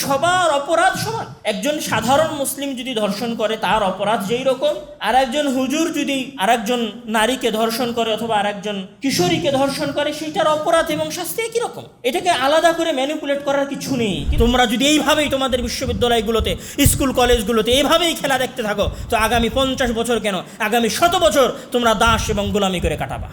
সবার অপরাধ সমান। একজন সাধারণ মুসলিম যদি ধর্ষণ করে তার অপরাধ যেই রকম, আর একজন হুজুর যদি আরেকজন নারীকে ধর্ষণ করে অথবা আরেকজন কিশোরীকে ধর্ষণ করে সেইটার অপরাধ এবং শাস্তি একই রকম। এটাকে আলাদা করে ম্যানিপুলেট করার কিছু নেই। তোমরা যদি এইভাবেই তোমাদের বিশ্ববিদ্যালয়গুলোতে, স্কুল কলেজগুলোতে এইভাবেই খেলা দেখতে থাকো, তো আগামী 50 বছর কেন, আগামী 100 বছর তোমরা দাস এবং গোলামি করে কাটাবা।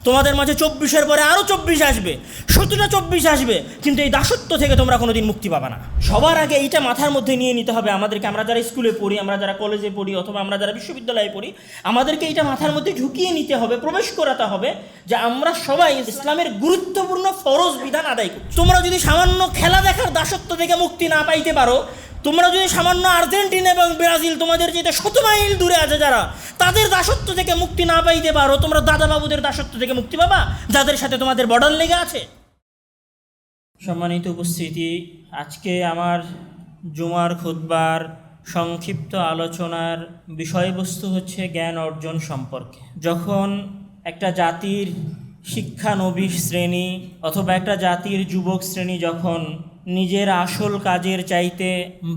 তোমাদের মাঝে 24-এর পরে আরও 24 আসবে, 17টা 24 আসবে, কিন্তু এই দাসত্ব থেকে তোমরা কোনোদিন মুক্তি পাবে না। সবার আগে এইটা মাথার মধ্যে নিয়ে নিতে হবে আমাদেরকে। আমরা যারা স্কুলে পড়ি, আমরা যারা কলেজে পড়ি অথবা আমরা যারা বিশ্ববিদ্যালয়ে পড়ি, আমাদেরকে এইটা মাথার মধ্যে ঢুকিয়ে নিতে হবে, প্রবেশ করাতে হবে যে আমরা সবাই ইসলামের গুরুত্বপূর্ণ ফরজ বিধান আদায় করি। তোমরা যদি সামান্য খেলা দেখার দাসত্ব থেকে মুক্তি না পাইতে পারো, তোমরা যদি সামান্য আর্জেন্টিনা এবং ব্রাজিল তোমাদের যেটা 100 মাইল দূরে আছে যারা, তাদের দাসত্ব থেকে মুক্তি না পাইতে পারো, তোমরা দাদা বাবুদের দাসত্ব থেকে মুক্তি পাবা যাদের সাথে তোমাদের বর্ডার লেগে আছে। সম্মানিত উপস্থিতি, আজকে আমার জুমার খুতবার সংক্ষিপ্ত আলোচনার বিষয়বস্তু হচ্ছে জ্ঞান অর্জন সম্পর্কে। যখন একটা জাতির শিক্ষানবিশ শ্রেণী অথবা একটা জাতির যুবক শ্রেণী যখন নিজের আসল কাজের চাইতে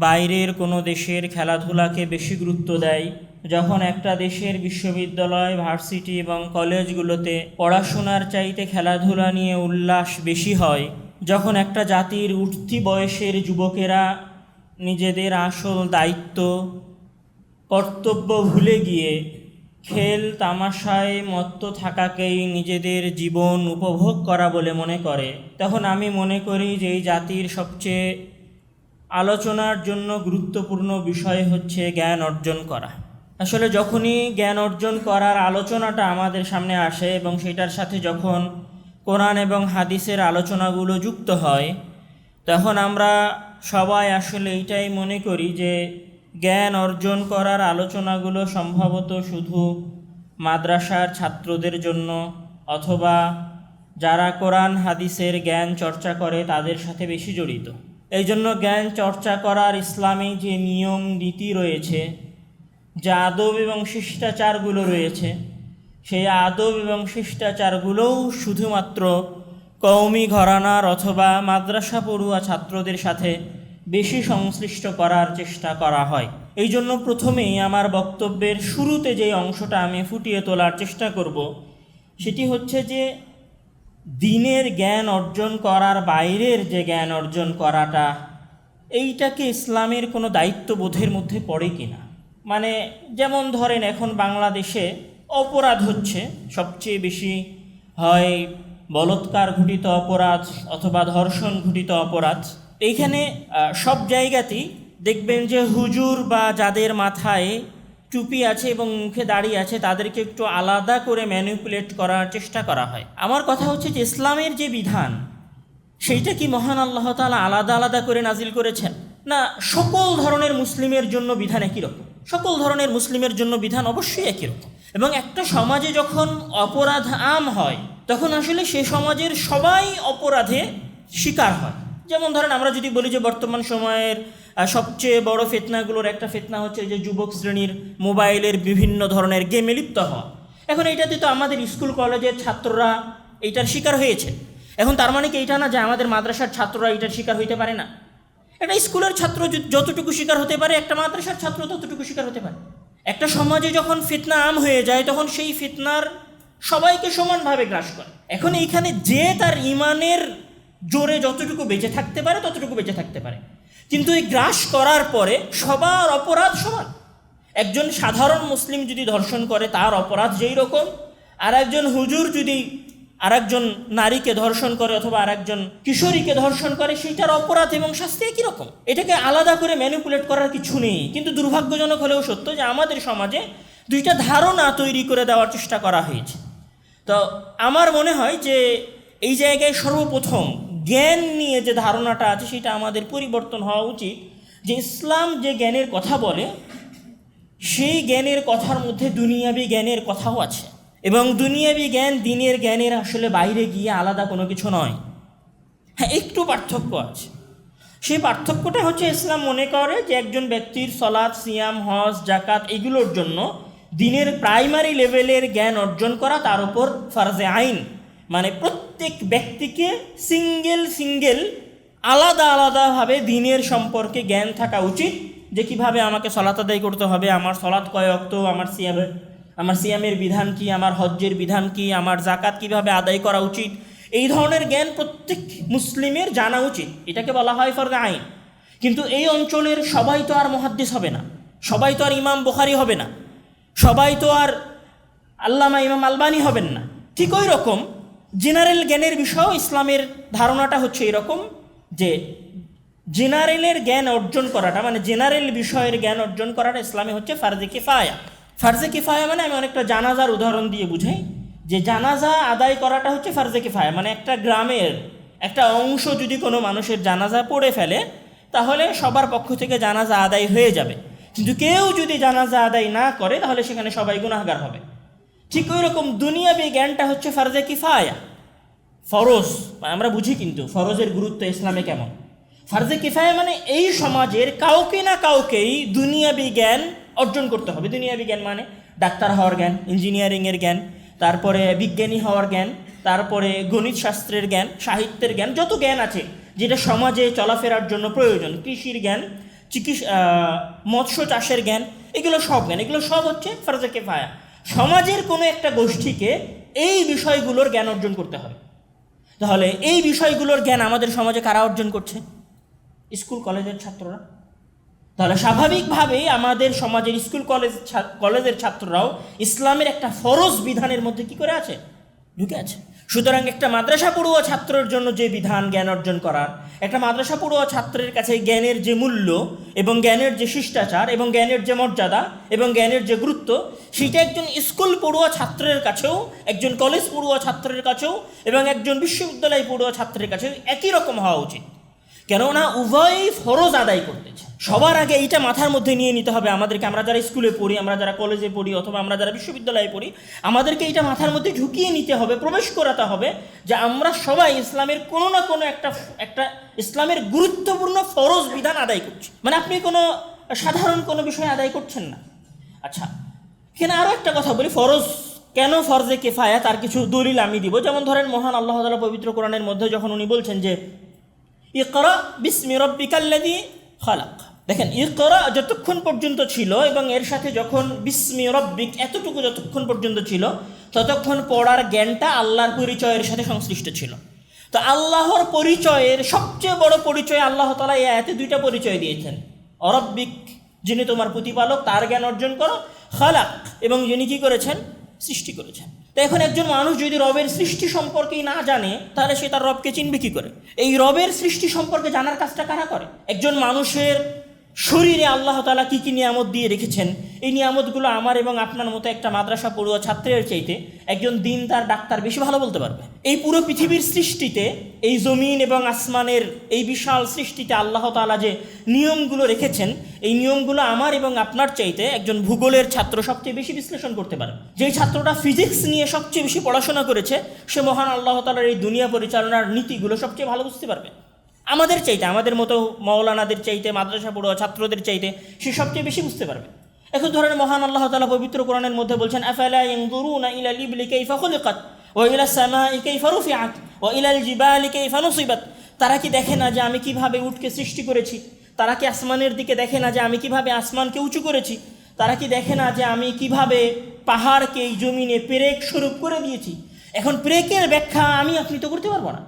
বাইরের কোনো দেশের খেলাধুলাকে বেশি গুরুত্ব দেয়, যখন একটা দেশের বিশ্ববিদ্যালয়, ভার্সিটি এবং কলেজগুলোতে পড়াশোনার চাইতে খেলাধুলা নিয়ে উল্লাস বেশি হয়, যখন একটা জাতির উঠতি বয়সের যুবকেরা নিজেদের আসল দায়িত্ব, কর্তব্য ভুলে গিয়ে খেল তামাশায় মত্ত থাকাকেই নিজেদের জীবন উপভোগ করা বলে মনে করে, তখন আমি মনে করি যে এই জাতির সবচেয়ে আলোচনার জন্য গুরুত্বপূর্ণ বিষয় হচ্ছে জ্ঞান অর্জন করা। আসলে যখনই জ্ঞান অর্জন করার আলোচনাটা আমাদের সামনে আসে এবং সেটার সাথে যখন কোরআন এবং হাদিসের আলোচনাগুলো যুক্ত হয়, তখন আমরা সবাই আসলে এইটাই মনে করি যে জ্ঞান অর্জন করার আলোচনাগুলো সম্ভবত শুধু মাদ্রাসার ছাত্রদের জন্য অথবা যারা কোরআন হাদিসের জ্ঞান চর্চা করে তাদের সাথে বেশি জড়িত। এই জন্য জ্ঞান চর্চা করার ইসলামী যে নিয়ম নীতি রয়েছে, যে আদব এবং শিষ্টাচারগুলো রয়েছে, সেই আদব এবং শিষ্টাচারগুলোও শুধুমাত্র কওমি ঘরানার অথবা মাদ্রাসা পড়ুয়া ছাত্রদের সাথে বেশি সংশ্লিষ্ট করার চেষ্টা করা হয়। এই জন্য প্রথমেই আমার বক্তব্যের শুরুতে যে অংশটা আমি ফুটিয়ে তোলার চেষ্টা করব, সেটি হচ্ছে যে দ্বীনের জ্ঞান অর্জন করার বাইরের যে জ্ঞান অর্জন করাটা, এইটাকে ইসলামের কোনো দায়িত্ববোধের মধ্যে পড়ে কিনা। মানে যেমন ধরেন এখন বাংলাদেশে অপরাধ হচ্ছে সবচেয়ে বেশি, হয় বলৎকার ঘটিত অপরাধ অথবা ধর্ষণ ঘটিত অপরাধ। এইখানে সব জায়গাতেই দেখবেন যে হুজুর বা যাদের মাথায় টুপি আছে এবং মুখে দাড়ি আছে তাদেরকে একটু আলাদা করে ম্যানিপুলেট করার চেষ্টা করা হয়। আমার কথা হচ্ছে যে ইসলামের যে বিধান, সেইটা কি মহান আল্লাহ তাআলা আলাদা আলাদা করে নাজিল করেছেন, না সকল ধরনের মুসলিমের জন্য বিধান একই রকম? সকল ধরনের মুসলিমের জন্য বিধান অবশ্যই একই রকম। এবং একটা সমাজে যখন অপরাধ আম হয়, তখন আসলে সে সমাজের সবাই অপরাধে শিকার হয়। যেমন ধরেন আমরা যদি বলি যে বর্তমান সময়ের সবচেয়ে বড় ফিতনাগুলোর একটা ফিতনা হচ্ছে যে যুবক শ্রেণীর মোবাইলের বিভিন্ন ধরনের গেমে লিপ্ত হওয়া। এখন এইটাতে তো আমাদের স্কুল কলেজের ছাত্ররা এইটার শিকার হয়েছে। এখন তার মানে কি এইটা না যে আমাদের মাদ্রাসার ছাত্ররা এইটার শিকার হইতে পারে না? একটা স্কুলের ছাত্র যতটুকু শিকার হতে পারে, একটা মাদ্রাসার ছাত্র ততটুকু শিকার হতে পারে। একটা সমাজে যখন ফিতনা আম হয়ে যায়, তখন সেই ফিতনার সবাইকে সমানভাবে গ্রাস করে। এখন এইখানে যে তার ইমানের জোরে যতটুকু বেঁচে থাকতে পারে ততটুকু বেঁচে থাকতে পারে, কিন্তু এই গ্রাস করার পরে সবার অপরাধ সমান। একজন সাধারণ মুসলিম যদি ধর্ষণ করে তার অপরাধ যেই রকম, আর একজন হুজুর যদি আরেকজন নারীকে ধর্ষণ করে অথবা আরেকজন কিশোরীকে ধর্ষণ করে, সেইটার অপরাধ এবং শাস্তি একই রকম। এটাকে আলাদা করে ম্যানিপুলেট করার কিছু নেই। কিন্তু দুর্ভাগ্যজনক হলেও সত্য যে আমাদের সমাজে দুইটা ধারণা তৈরি করে দেওয়ার চেষ্টা করা হয়েছে। তো আমার মনে হয় যে এই জায়গায় সর্বপ্রথম জ্ঞান নিয়ে যে ধারণাটা আছে সেটা আমাদের পরিবর্তন হওয়া উচিত। যে ইসলাম যে জ্ঞানের কথা বলে, সেই জ্ঞানের কথার মধ্যে দুনিয়াবি জ্ঞানের কথাও আছে, এবং দুনিয়াবি জ্ঞান দ্বীনের জ্ঞানের আসলে বাইরে গিয়ে আলাদা কোনো কিছু নয়। হ্যাঁ, একটু পার্থক্য আছে। সেই পার্থক্যটা হচ্ছে ইসলাম মনে করে যে একজন ব্যক্তির সলাৎ, সিয়াম, হজ, জাকাত এগুলোর জন্য দ্বীনের প্রাইমারি লেভেলের জ্ঞান অর্জন করা তার উপর ফরজে আইন। মানে প্রত্যেক ব্যক্তিকে সিঙ্গেল আলাদা আলাদাভাবে দিনের সম্পর্কে জ্ঞান থাকা উচিত, যে কিভাবে আমাকে সলাত আদায় করতে হবে, আমার সলাত কয় ওয়াক্ত, আমার সিয়ামের বিধান কি, আমার হজ্জের বিধান কি, আমার জাকাত কিভাবে আদায় করা উচিত, এই ধরনের জ্ঞান প্রত্যেক মুসলিমের জানা উচিত। এটাকে বলা হয় ফরজে আইন। কিন্তু এই অঞ্চলের সবাই তো আর মুহাদ্দিস হবে না, সবাই তো আর ইমাম বুখারী হবে না, সবাই তো আর আল্লামা ইমাম আলবানী হবেন না। ঠিক ওই রকম জেনারেল জ্ঞানের বিষয়েও ইসলামের ধারণাটা হচ্ছে এরকম যে জেনারেলের জ্ঞান অর্জন করাটা, মানে জেনারেল বিষয়ের জ্ঞান অর্জন করাটা ইসলামে হচ্ছে ফার্জে কিফায়া। ফার্জে কিফায়া মানে আমি অনেকটা জানাজার উদাহরণ দিয়ে বুঝাই যে জানাজা আদায় করাটা হচ্ছে ফার্জে কিফায়া। মানে একটা গ্রামের একটা অংশ যদি কোনো মানুষের জানাজা পড়ে ফেলে তাহলে সবার পক্ষ থেকে জানাজা আদায় হয়ে যাবে, কিন্তু কেউ যদি জানাজা আদায় না করে তাহলে সেখানে সবাই গুনাহগার হবে। ঠিক ওই রকম দুনিয়াবি জ্ঞানটা হচ্ছে ফার্জে কিফায়া, ফরজ। আমরা বুঝি কিন্তু ফরজের গুরুত্ব ইসলামে কেমন। ফার্জে কিফায়া মানে এই সমাজের কাউকে না কাউকেই দুনিয়াবি জ্ঞান অর্জন করতে হবে। দুনিয়াবি জ্ঞান মানে ডাক্তার হওয়ার জ্ঞান, ইঞ্জিনিয়ারিংয়ের জ্ঞান, তারপরে বিজ্ঞানী হওয়ার জ্ঞান, তারপরে গণিত শাস্ত্রের জ্ঞান, সাহিত্যের জ্ঞান, যত জ্ঞান আছে যেটা সমাজে চলাফেরার জন্য প্রয়োজন, কৃষির জ্ঞান, মৎস্য চাষের জ্ঞান, এগুলো সব জ্ঞান, এগুলো সব হচ্ছে ফার্জে কিফায়া। সমাজের কোনো একটা গোষ্ঠীকে এই বিষয়গুলোর জ্ঞান অর্জন করতে হবে। তাহলে এই বিষয়গুলোর জ্ঞান আমাদের সমাজে কারা অর্জন করছে? স্কুল কলেজের ছাত্ররা। তাহলে স্বাভাবিকভাবেই আমাদের সমাজের স্কুল কলেজের ছাত্ররাও ইসলামের একটা ফরজ বিধানের মধ্যে কি করে আছে? ঢুকে আছে। সুতরাং একটা মাদ্রাসা পড়ুয়া ছাত্রের জন্য যে বিধান জ্ঞান অর্জন করার, একটা মাদ্রাসা পড়ুয়া ছাত্রের কাছে জ্ঞানের যে মূল্য এবং জ্ঞানের যে শিষ্টাচার এবং জ্ঞানের যে মর্যাদা এবং জ্ঞানের যে গুরুত্ব, সেটা একজন স্কুল পড়ুয়া ছাত্রের কাছেও, একজন কলেজ পড়ুয়া ছাত্রের কাছেও এবং একজন বিশ্ববিদ্যালয় পড়ুয়া ছাত্রের কাছেও একই রকম হওয়া উচিত। কেননা উভয়ই ফরজ আদায় করতেছে। সবার আগে এইটা মাথার মধ্যে নিয়ে নিতে হবে আমাদেরকে, আমরা যারা স্কুলে পড়ি, আমরা যারা কলেজে পড়ি, অথবা আমরা যারা বিশ্ববিদ্যালয়ে পড়ি, আমাদেরকে এইটা মাথার মধ্যে ঢুকিয়ে নিতে হবে, প্রবেশ করাতে হবে যে আমরা সবাই ইসলামের কোনো না কোনো একটা ইসলামের গুরুত্বপূর্ণ ফরজ বিধান আদায় করছি। মানে আপনি কোনো সাধারণ কোনো বিষয় আদায় করছেন না। আচ্ছা, এখানে আরও একটা কথা বলি, ফরজ কেন ফরজে কিফায়া তার কিছু দলিল আমি দিব। যেমন ধরেন মহান আল্লাহ তাআলা পবিত্র কোরআনের মধ্যে যখন উনি বলছেন যে ইকরা বিসমি রাব্বিকাল্লাযী খালাক, দেখেন ইকরা যতক্ষণ পর্যন্ত ছিল এবং এর সাথে যখন বিসমি রাব্বিক এতটুকু যতক্ষণ পর্যন্ত ছিল ততক্ষণ পড়ার জ্ঞানটা আল্লাহর পরিচয়ের সাথে সংশ্লিষ্ট ছিল। তো আল্লাহর পরিচয়ের সবচেয়ে বড় পরিচয় আল্লাহ তাআলা এই আয়াতে দুইটা পরিচয় দিয়েছেন। অরব্বিক, যিনি তোমার প্রতিপালক, তার জ্ঞান অর্জন করো। খালাক, এবং যিনি কী করেছেন? সৃষ্টি করেছেন। তো এখন একজন মানুষ যদি রবের সৃষ্টি সম্পর্কেই না জানে তাহলে সে তার রবকে চিনবে কী করে? এই রবের সৃষ্টি সম্পর্কে জানার কাজটা কারা করে? একজন মানুষের শরীরে আল্লাহ তাআলা কী কী নিয়ামত দিয়ে রেখেছেন, এই নিয়ামতগুলো আমার এবং আপনার মতো একটা মাদ্রাসা পড়ুয়া ছাত্রের চাইতে একজন দিনদার ডাক্তার বেশি ভালো বলতে পারবে। এই পুরো পৃথিবীর সৃষ্টিতে, এই জমিন এবং আসমানের এই বিশাল সৃষ্টিতে আল্লাহ তাআলা যে নিয়মগুলো রেখেছেন, এই নিয়মগুলো আমার এবং আপনার চাইতে একজন ভূগোলের ছাত্র সবচেয়ে বেশি বিশ্লেষণ করতে পারে। যেই ছাত্রটা ফিজিক্স নিয়ে সবচেয়ে বেশি পড়াশোনা করেছে সে মহান আল্লাহ তাআলার এই দুনিয়া পরিচালনার নীতিগুলো সবচেয়ে ভালো বুঝতে পারবে। আমাদের চাইতে, আমাদের মতো মাওলানাদের চাইতে, মাদ্রাসা পড়ুয়া ছাত্রদের চাইতে সে সবচেয়ে বেশি বুঝতে পারবে। এখন ধরেন মহান আল্লাহ তাআলা পবিত্র কোরআনের মধ্যে বলছেন আফালা ইয়ানজুরুনা ইলাল ইবলি কাইফা খুলিকাত ওয়া ইলাস সামাই কাইফা রুফিআত ওয়া ইলাল জিবালি কাইফা নুসিবাত। তারা কি দেখে না যে আমি কিভাবে উটকে সৃষ্টি করেছি? তারা কি আসমানের দিকে দেখে না যে আমি কিভাবে আসমানকে উঁচু করেছি? তারা কি দেখে না যে আমি কিভাবে পাহাড়কে এই জমিনে পেরেক স্বরূপ করে দিয়েছি? এখন পেরেকের ব্যাখ্যা আমি আপনি তো করতে পারবো না।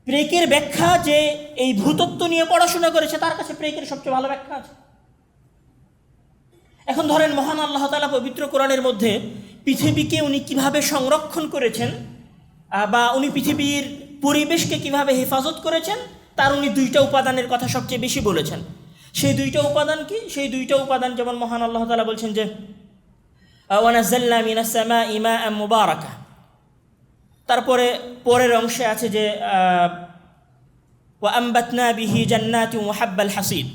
পেরেকের ব্যাখ্যা যে এই ভূতত্ত্ব নিয়ে পড়াশোনা করেছে তার কাছে পেরেকের সবচেয়ে ভালো ব্যাখ্যা আছে। এখন ধরেন মহান আল্লাহ তাআলা পবিত্র কোরআনের মধ্যে পৃথিবীকে উনি কিভাবে সংরক্ষণ করেছেন বা উনি পৃথিবীর পরিবেশকে কিভাবে হেফাজত করেছেন তার উনি দুইটা উপাদানের কথা সবচেয়ে বেশি বলেছেন। সেই দুইটা উপাদান কি? সেই দুইটা উপাদান যেমন মহান আল্লাহ তাআলা বলছেন যে ওয়া নাযালনা মিনাস সামাই মাআন মুবারাকা, তারপরে পরের অংশে আছে যে ওয়া আম্বাতনা বিহি জান্নাতি ওয়া হাব্বাল হাসিদ।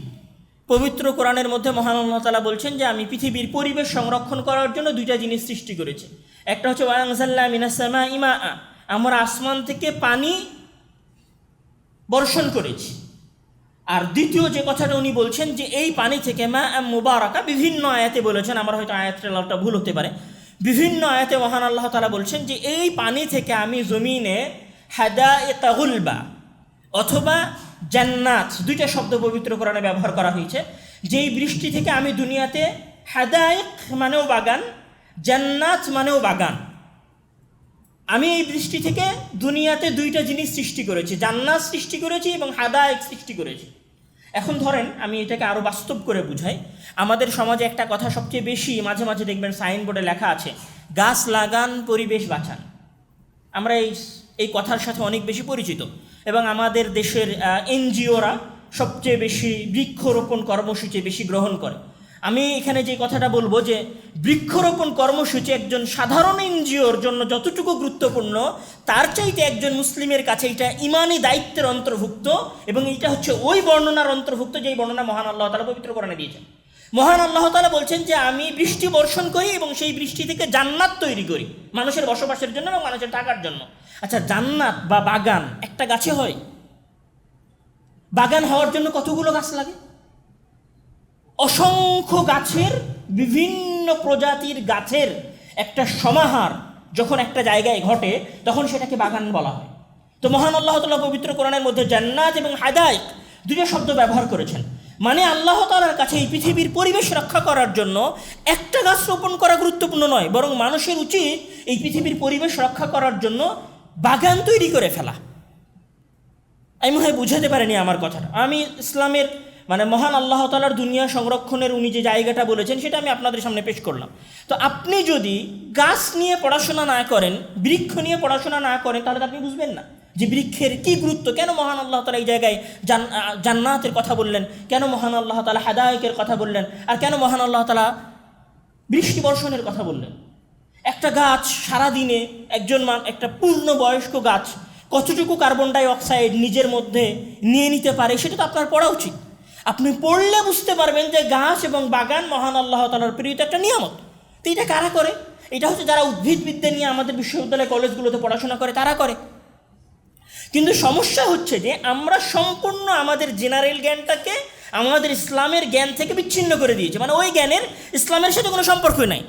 পবিত্র কোরআনের মধ্যে মহান আল্লাহ তাআলা বলছেন যে আমি পৃথিবীর পরিবেশ সংরক্ষণ করার জন্য দুইটা জিনিস সৃষ্টি করেছি। একটা হচ্ছে ওয়া আনজালনা মিনাস সামাই মাআ, আমরা আসমান থেকে পানি বর্ষণ করেছি। আর দ্বিতীয় যে কথাটা উনি বলছেন যে এই পানি থেকে মাআন মুবারাকা, বিভিন্ন আয়াতে বলেছেন, আমার হয়তো আয়াতটা ভুল হতে পারে, বিভিন্ন আয়াতে মহান আল্লাহ তাআলা বলছেন যে এই পানি থেকে আমি জমিনে হাদায়েকা গুলবা, অথবা জান্নাত, দুইটা শব্দ পবিত্র কোরআনে ব্যবহার করা হয়েছে। যেই বৃষ্টি থেকে আমি দুনিয়াতে, হাদায়েক মানেও বাগান, জান্নাত মানেও বাগান, আমি এই বৃষ্টি থেকে দুনিয়াতে দুইটা জিনিস সৃষ্টি করেছি, জান্নাত সৃষ্টি করেছি এবং হাদায়েক সৃষ্টি করেছি। এখন ধরেন আমি এটাকে আরও বাস্তব করে বুঝাই। আমাদের সমাজে একটা কথা সবচেয়ে বেশি, মাঝে মাঝে দেখবেন সাইনবোর্ডে লেখা আছে, গাছ লাগান পরিবেশ বাঁচান। আমরা এই কথার সাথে অনেক বেশি পরিচিত এবং আমাদের দেশের এনজিওরা সবচেয়ে বেশি বৃক্ষরোপণ কর্মসূচি বেশি গ্রহণ করে। আমি এখানে যে কথাটা বলবো যে বৃক্ষরোপণ কর্মসূচি একজন সাধারণ এনজিওর জন্য যতটুকু গুরুত্বপূর্ণ, তার চাইতে একজন মুসলিমের কাছে এটা ইমানি দায়িত্বের অন্তর্ভুক্ত এবং এটা হচ্ছে ওই বর্ণনার অন্তর্ভুক্ত যেই বর্ণনা মহান আল্লাহ তাআলা পবিত্র কোরআনে দিয়েছেন। মহান আল্লাহ তাআলা বলছেন যে আমি বৃষ্টি বর্ষণ করি এবং সেই বৃষ্টি থেকে জান্নাত তৈরি করি মানুষের বসবাসের জন্য এবং মানুষের থাকার জন্য। আচ্ছা, জান্নাত বা বাগান একটা গাছে হয়? বাগান হওয়ার জন্য কতগুলো গাছ লাগে? অসংখ্য গাছের, বিভিন্ন প্রজাতির গাছের একটা সমাহার যখন একটা জায়গায় ঘটে তখন সেটাকে বাগান বলা হয়। তো মহান আল্লাহ তাআলা পবিত্র কোরআনের মধ্যে জান্নাত এবং হাদায়েক দুটো শব্দ ব্যবহার করেছেন। মানে আল্লাহ তাআলার কাছে এই পৃথিবীর পরিবেশ রক্ষা করার জন্য একটা গাছ রোপণ করা গুরুত্বপূর্ণ নয়, বরং মানুষের উচিত এই পৃথিবীর পরিবেশ রক্ষা করার জন্য বাগান তৈরি করে ফেলা। আমি মনে হয় বুঝাতে পারিনি আমার কথাটা। আমি ইসলামের মানে মহান আল্লাহ তাআলার দুনিয়া সংরক্ষণের উনি যে জায়গাটা বলেছেন সেটা আমি আপনাদের সামনে পেশ করলাম। তো আপনি যদি গাছ নিয়ে পড়াশোনা না করেন, বৃক্ষ নিয়ে পড়াশোনা না করেন, তাহলে তো আপনি বুঝবেন না যে বৃক্ষের কী গুরুত্ব, কেন মহান আল্লাহ তাআলা এই জায়গায় জান্নাতের কথা বললেন, কেন মহান আল্লাহ তাআলা হাদায়েকের কথা বললেন, আর কেন মহান আল্লাহ তাআলা বৃষ্টি বর্ষণের কথা বললেন। একটা গাছ সারাদিনে একটা পূর্ণবয়স্ক গাছ কতটুকু কার্বন ডাই অক্সাইড নিজের মধ্যে নিয়ে নিতে পারে সেটা তো আপনার পড়া উচিত। আপনি পড়লে বুঝতে পারবেন যে গাছ এবং বাগান মহান আল্লাহ তাআলার প্রেরিত একটা নিয়ামত। তো এটা কারা করে? এটা হচ্ছে যারা উদ্ভিদবিদ্যা নিয়ে আমাদের বিশ্ববিদ্যালয় কলেজগুলোতে পড়াশোনা করে তারা করে। কিন্তু সমস্যা হচ্ছে যে আমরা সম্পূর্ণ আমাদের জেনারেল জ্ঞানটাকে আমাদের ইসলামের জ্ঞান থেকে বিচ্ছিন্ন করে দিয়েছি, মানে ওই জ্ঞানের ইসলামের সাথে কোনো সম্পর্কই নাই।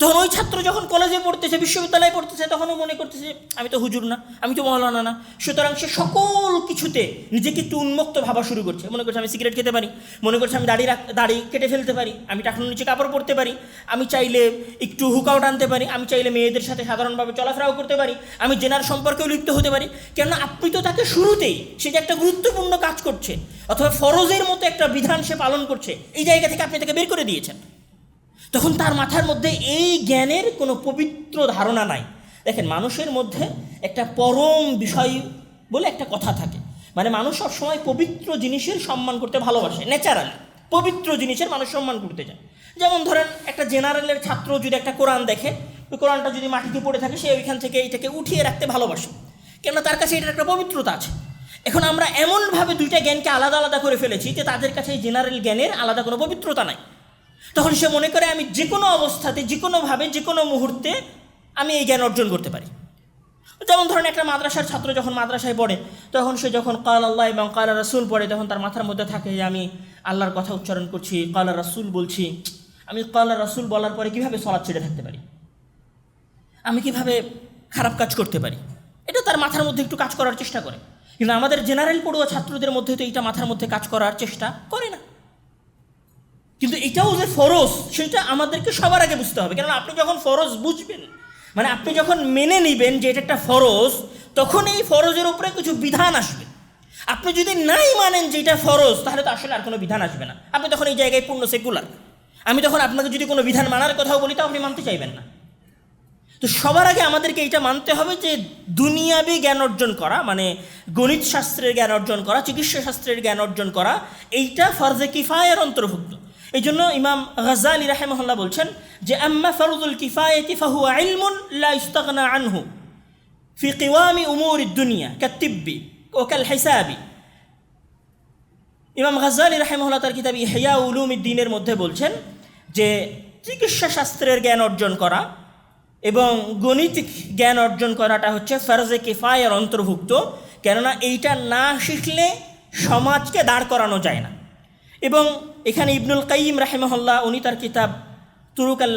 তখন ওই ছাত্র যখন কলেজে পড়তেছে, বিশ্ববিদ্যালয়ে পড়তেছে, তখনও মনে করতেছে আমি তো হুজুর না, আমি তো মৌলানা না। সুতরাং সে সকল কিছুতে নিজেকে একটু উন্মুক্ত ভাবা শুরু করছে। মনে করছে আমি সিগারেট খেতে পারি, মনে করছে আমি দাড়ি কেটে ফেলতে পারি, আমি টাকনুর নিচে কাপড় পরতে পারি, আমি চাইলে একটু হুকাউট আনতে পারি, আমি চাইলে মেয়েদের সাথে সাধারণভাবে চলাফেরাও করতে পারি, আমি জেনার সম্পর্কেও লিপ্ত হতে পারি। কেননা আপনি তো তাকে শুরুতেই সে যে একটা গুরুত্বপূর্ণ কাজ করছে অথবা ফরজের মতো একটা বিধান সে পালন করছে, এই জায়গা থেকে আপনি তাকে বের করে দিয়েছেন। তখন তার মাথার মধ্যে এই জ্ঞানের কোনো পবিত্র ধারণা নাই। দেখেন, মানুষের মধ্যে একটা পরম বিষয় বলে একটা কথা থাকে, মানে মানুষ সবসময় পবিত্র জিনিসের সম্মান করতে ভালোবাসে, ন্যাচারালি পবিত্র জিনিসের মানুষ সম্মান করতে চায়। যেমন ধরেন একটা জেনারেলের ছাত্র যদি একটা কোরআন দেখে, ওই কোরআনটা যদি মাটিতে পড়ে থাকে, সে ওইখান থেকে এইটাকে উঠিয়ে রাখতে ভালোবাসে, কেননা তার কাছে এটার একটা পবিত্রতা আছে। এখন আমরা এমনভাবে দুইটা জ্ঞানকে আলাদা আলাদা করে ফেলেছি যে তাদের কাছে এই জেনারেল জ্ঞানের আলাদা কোনো পবিত্রতা নাই। তখন সে মনে করে আমি যে কোনো অবস্থাতে, যে কোনোভাবে, যে কোনো মুহূর্তে আমি এই জ্ঞান অর্জন করতে পারি। যেমন ধরেন একটা মাদ্রাসার ছাত্র যখন মাদ্রাসায় পড়ে, তখন সে যখন কাল আল্লাহ এবং কাল রাসূল পড়ে, তখন তার মাথার মধ্যে থাকে যে আমি আল্লাহর কথা উচ্চারণ করছি, কাল রাসূল বলছি, আমি কাল রাসূল বলার পরে কীভাবে সালাত ছেড়ে থাকতে পারি, আমি কিভাবে খারাপ কাজ করতে পারি, এটা তার মাথার মধ্যে একটু কাজ করার চেষ্টা করে। কিন্তু আমাদের জেনারেল পড়ুয়া ছাত্রদের মধ্যে তো এইটা মাথার মধ্যে কাজ করার চেষ্টা করে না। কিন্তু এটাও যে ফরজ সেটা আমাদেরকে সবার আগে বুঝতে হবে, কেননা আপনি যখন ফরজ বুঝবেন, মানে আপনি যখন মেনে নেবেন যে এটা একটা ফরজ, তখন এই ফরজের উপরে কিছু বিধান আসবে। আপনি যদি নাই মানেন যে এটা ফরজ, তাহলে তো আসলে আর কোনো বিধান আসবে না। আপনি তখন এই জায়গায় পূর্ণ সেকুলার। আমি তখন আপনাকে যদি কোনো বিধান মানার কথাও বলি, তাও আপনি মানতে চাইবেন না। তো সবার আগে আমাদেরকে এটা মানতে হবে যে দুনিয়াবি জ্ঞান অর্জন করা, মানে গণিত শাস্ত্রের জ্ঞান অর্জন করা, চিকিৎসা শাস্ত্রের জ্ঞান অর্জন করা, এইটা ফরজে কিফায়ের অন্তর্ভুক্ত। এই জন্য ইমাম গাজ্জালী রাহিমাহুল্লাহ বলছেন যে আম্মা ফরজুল কিফায়াতি ফাহুয়া ইলমুন লা ইস্তাগনা আনহু ফি কিওয়ামি উমুরিদ দুনিয়া কাত-তিব্বি ওয়া কাল হিসাবি। ইমাম গাজ্জালী রাহিমাহুল্লাহ তার কিতাব ইহয়া উলুমিদ্দিনের মধ্যে বলছেন যে চিকিৎসা শাস্ত্রের জ্ঞান অর্জন করা এবং গণিতিক জ্ঞান অর্জন করাটা হচ্ছে ফরজে কিফায়ার অন্তর্ভুক্ত, কেননা এইটা না শিখলে সমাজকে দাঁড় করানো যায় না। এবং এখানে ইবনুল কাইয়িম রাহিমাহুল্লাহ উনি তার কিতাব তুরুক আল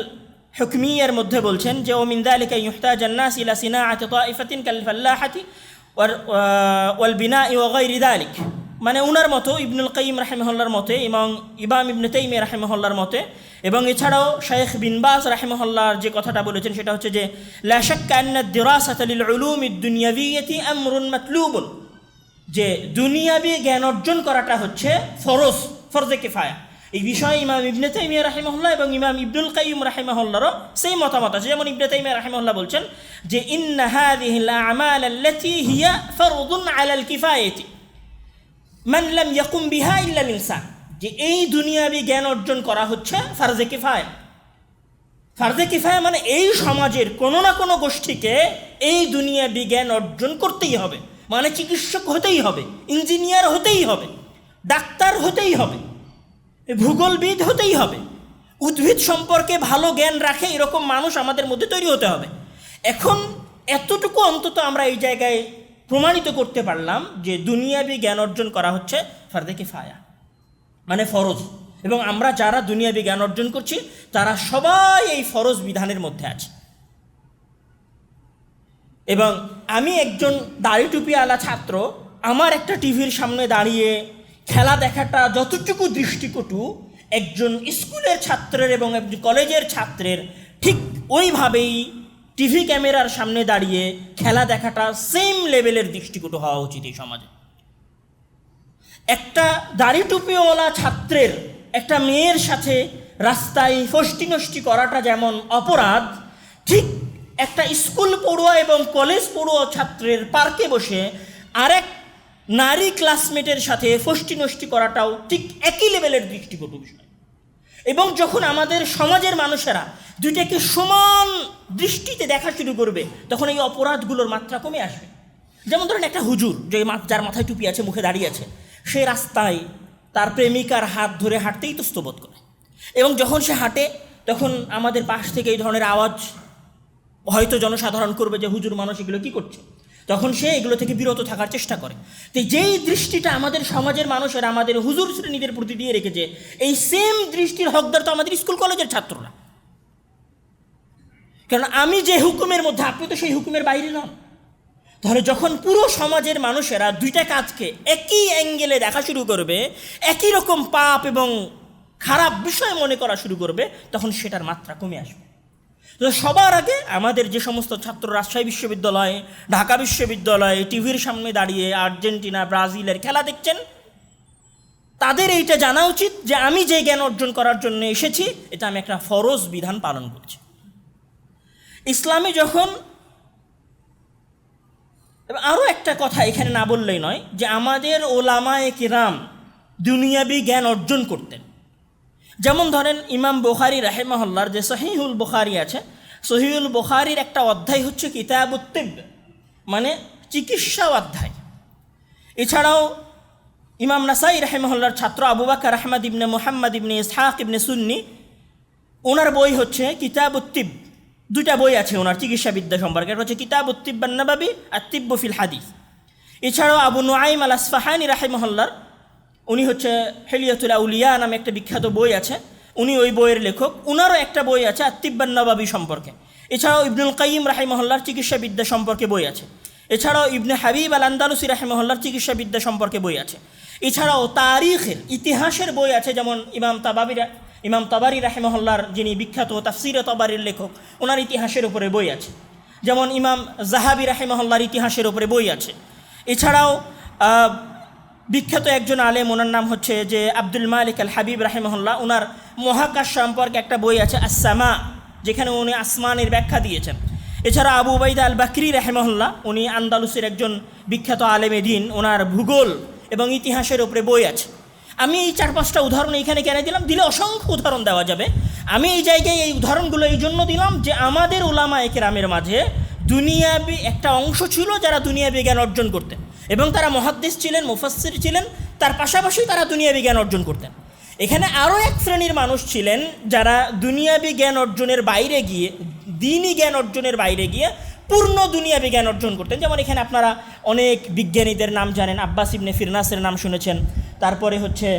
হুকমিয়ার মধ্যে বলছেন যে ও মিন যালিকা ইহতাজান নাস ইলা সিনাআতি তাইফাতিন কাল ফাল্লাহাতি ওয়াল বিনাই ওয়া গায়রি যালিক, মানে উনার মতো ইবনুল কাইয়িম রাহিমাহুল্লাহর মতে এবং ইমাম ইবনে তাইমিয়া রাহিমাহুল্লাহর মতে, এবং এছাড়াও শাইখ বিন বাজ রাহিমাহুল্লাহর যে কথাটা বলেছেন সেটা হচ্ছে যে লা শাক্কা আন্না দিরাসাতা লিল উলুমিদ দুনিয়াবিয়্যাতি আমরুন মাতলুবুন, যে দুনিয়াবি জ্ঞান অর্জন করাটা হচ্ছে ফরজে কিফায়া। এই বিষয়ে ইমাম ইবনে তাইমিয়া রাহিমাহুল্লাহ এবং ইমাম ইবনুল কাইয়িম রাহিমাহুল্লাহরও সেই মতামত আছে। যেমন ইবনে তাইমিয়া রাহিমাহুল্লাহ বলছেন যে ইন্না হাযিহিল আমাল আল্লাতী হিয়া ফরদুন আলাল কিফায়াতি মান লাম ইয়াকুম বিহা ইল্লা ইনসান, যে এই দুনিয়াবি জ্ঞান অর্জন করা হচ্ছে ফারজে কিফায়া। ফারজে কিফায়া মানে এই সমাজের কোনো না কোনো গোষ্ঠীকে এই দুনিয়াবি জ্ঞান অর্জন করতেই হবে, মানে চিকিৎসক হতেই হবে, ইঞ্জিনিয়ার হতেই হবে, ডাক্তার হতেই হবে, ভূগোলবিদ হতেই হবে, উদ্ভিদ সম্পর্কে ভালো জ্ঞান রাখে এরকম মানুষ আমাদের মধ্যে তৈরি হতে হবে। এখন এতটুকু অন্তত আমরা এই জায়গায় প্রমাণিত করতে পারলাম যে দুনিয়াবি জ্ঞান অর্জন করা হচ্ছে ফারদে কিফায়া, মানে ফরজ, এবং আমরা যারা দুনিয়াবি জ্ঞান অর্জন করছি তারা সবাই এই ফরজ বিধানের মধ্যে আছে। এবং আমি একজন দাড়ি টুপিওয়ালা ছাত্র, আমার একটা টিভির সামনে দাঁড়িয়ে খেলা দেখাটা যতটুকু দৃষ্টিকটু একজন স্কুলের ছাত্রের এবং একজন কলেজের ছাত্রের ঠিক ওইভাবেই টিভি ক্যামেরার সামনে দাঁড়িয়ে খেলা দেখাটা সেম লেভেলের দৃষ্টিকটু হওয়া উচিত এই সমাজে। একটা দাড়ি টুপিওয়ালা ছাত্রের একটা মেয়ের সাথে রাস্তায় ফষ্টি নষ্টি করাটা যেমন অপরাধ, ঠিক একটা স্কুল পড়ুয়া এবং কলেজ পড়ুয়া ছাত্রের পার্কে বসে আরেক নারী ক্লাসমেটের সাথে ফষ্টি নষ্টি করাটাও ঠিক একই লেভেলের দৃষ্টিকটু বিষয়। এবং যখন আমাদের সমাজের মানুষেরা দুইটাকে সমান দৃষ্টিতে দেখা শুরু করবে তখন এই অপরাধগুলোর মাত্রা কমে আসবে। যেমন ধরেন একটা হুজুর যে যার মাথায় টুপি আছে, মুখে দাঁড়িয়ে আছে, সে রাস্তায় তার প্রেমিকার হাত ধরে হাঁটতেই ইতস্তত করে, এবং যখন সে হাঁটে তখন আমাদের পাশ থেকে এই ধরনের আওয়াজ হয়তো জনসাধারণ করবে যে হুজুর মানুষ এগুলো কী করছে, তখন সে এগুলো থেকে বিরত থাকার চেষ্টা করে। তো যেই দৃষ্টিটা আমাদের সমাজের মানুষেরা আমাদের হুজুর শ্রেণীদের প্রতি দিয়ে রেখেছে, এই সেম দৃষ্টির হকদার তো আমাদের স্কুল কলেজের ছাত্ররা। কারণ আমি যে হুকুমের মধ্যে, আপনি তো সেই হুকুমের বাইরে নন। তাহলে যখন পুরো সমাজের মানুষেরা দুইটা কাজকে একই অ্যাঙ্গেলে দেখা শুরু করবে, একই রকম পাপ এবং খারাপ বিষয় মনে করা শুরু করবে, তখন সেটার মাত্রা কমে আসবে। তো সবার আগে আমাদের যে সমস্ত ছাত্র রাজশাহী বিশ্ববিদ্যালয়ে, ঢাকা বিশ্ববিদ্যালয়ে টিভির সামনে দাঁড়িয়ে আর্জেন্টিনা ব্রাজিলের খেলা দেখছেন, তাদের এইটা জানা উচিত যে আমি যে জ্ঞান অর্জন করার জন্য এসেছি এটা আমি একটা ফরজ বিধান পালন করছি। ইসলামে যখন, আরও একটা কথা এখানে না বললেই নয় যে আমাদের ওলামায়ে কিরাম দুনিয়াবি জ্ঞান অর্জন করতেন। যেমন ধরেন ইমাম বুখারী রাহিমাহুল্লাহর যে সহিহুল বুখারী আছে, সহিহুল বুখারীর একটা অধ্যায় হচ্ছে কিতাবুত তিব, মানে চিকিৎসা অধ্যায়। এছাড়াও ইমাম নাসাই রাহিমাহুল্লাহর ছাত্র আবু বকর আহমদ ইবনে মুহাম্মদ ইবনে ইসহাক ইবনে সুন্নি, ওনার বই হচ্ছে কিতাবুত তিব। দুইটা বই আছে ওনার চিকিৎসাবিদ্যা সম্পর্কে, একটা হচ্ছে কিতাবুত তিব আন-নববী আর তিব্ব ফিল হাদিস। এছাড়াও আবু নুআইম আল আসফাহানি রাহিমাহুল্লাহর, উনি হচ্ছে হিলিয়াতুল আউলিয়া নামে একটা বিখ্যাত বই আছে, উনি ওই বইয়ের লেখক, উনারও একটা বই আছে আত-তিব আন-নববী সম্পর্কে। এছাড়াও ইবনুল কাইয়িম রাহিমাহুল্লাহর চিকিৎসাবিদ্যা সম্পর্কে বই আছে। এছাড়াও ইবনে হাবিব আল আন্দালুসি রাহিমাহুল্লাহর চিকিৎসাবিদ্যা সম্পর্কে বই আছে। এছাড়াও তারিখের, ইতিহাসের বই আছে, যেমন ইমাম তাবারি রাহিমাহুল্লাহর, যিনি বিখ্যাত তাফসিরে তাবারির লেখক, ওনার ইতিহাসের উপরে বই আছে। যেমন ইমাম জাহাবি রাহিমাহুল্লাহর ইতিহাসের উপরে বই আছে। এছাড়াও বিখ্যাত একজন আলেম, ওনার নাম হচ্ছে যে আব্দুল মালিক আল হাবিব রাহিমাহুল্লাহ, ওনার মহাকাশ সম্পর্কে একটা বই আছে আস-সামা, যেখানে উনি আসমানের ব্যাখ্যা দিয়েছেন। এছাড়া আবু উবাইদা আল বাকরি রাহিমাহুল্লাহ, উনি আন্দালুসের একজন বিখ্যাত আলেমে দ্বীন, ওনার ভূগোল এবং ইতিহাসের উপরে বই আছে। আমি এই 4-5টা উদাহরণ এইখানে কেন দিলাম, দিলে অসংখ্য উদাহরণ দেওয়া যাবে। আমি এই জায়গায় এই উদাহরণগুলো এই জন্য দিলাম যে আমাদের উলামায়ে কেরামের মাঝে দুনিয়াবি একটা অংশ ছিল যারা দুনিয়াবি জ্ঞান অর্জন করতেন, এবং তারা মুহাদ্দিস ছিলেন, মুফাসসির ছিলেন, তার পাশাপাশি তারা দুনিয়াবি জ্ঞান অর্জন করতেন। এখানে আরও এক শ্রেণীর মানুষ ছিলেন যারা দুনিয়াবি জ্ঞান অর্জনের বাইরে গিয়ে, দ্বীনি জ্ঞান অর্জনের বাইরে গিয়ে পূর্ণ দুনিয়াবি জ্ঞান অর্জন করতেন। যেমন এখানে আপনারা অনেক বিজ্ঞানীদের নাম জানেন, আব্বাস ইবনে ফিরনাসের নাম শুনেছেন, তারপরে হচ্ছে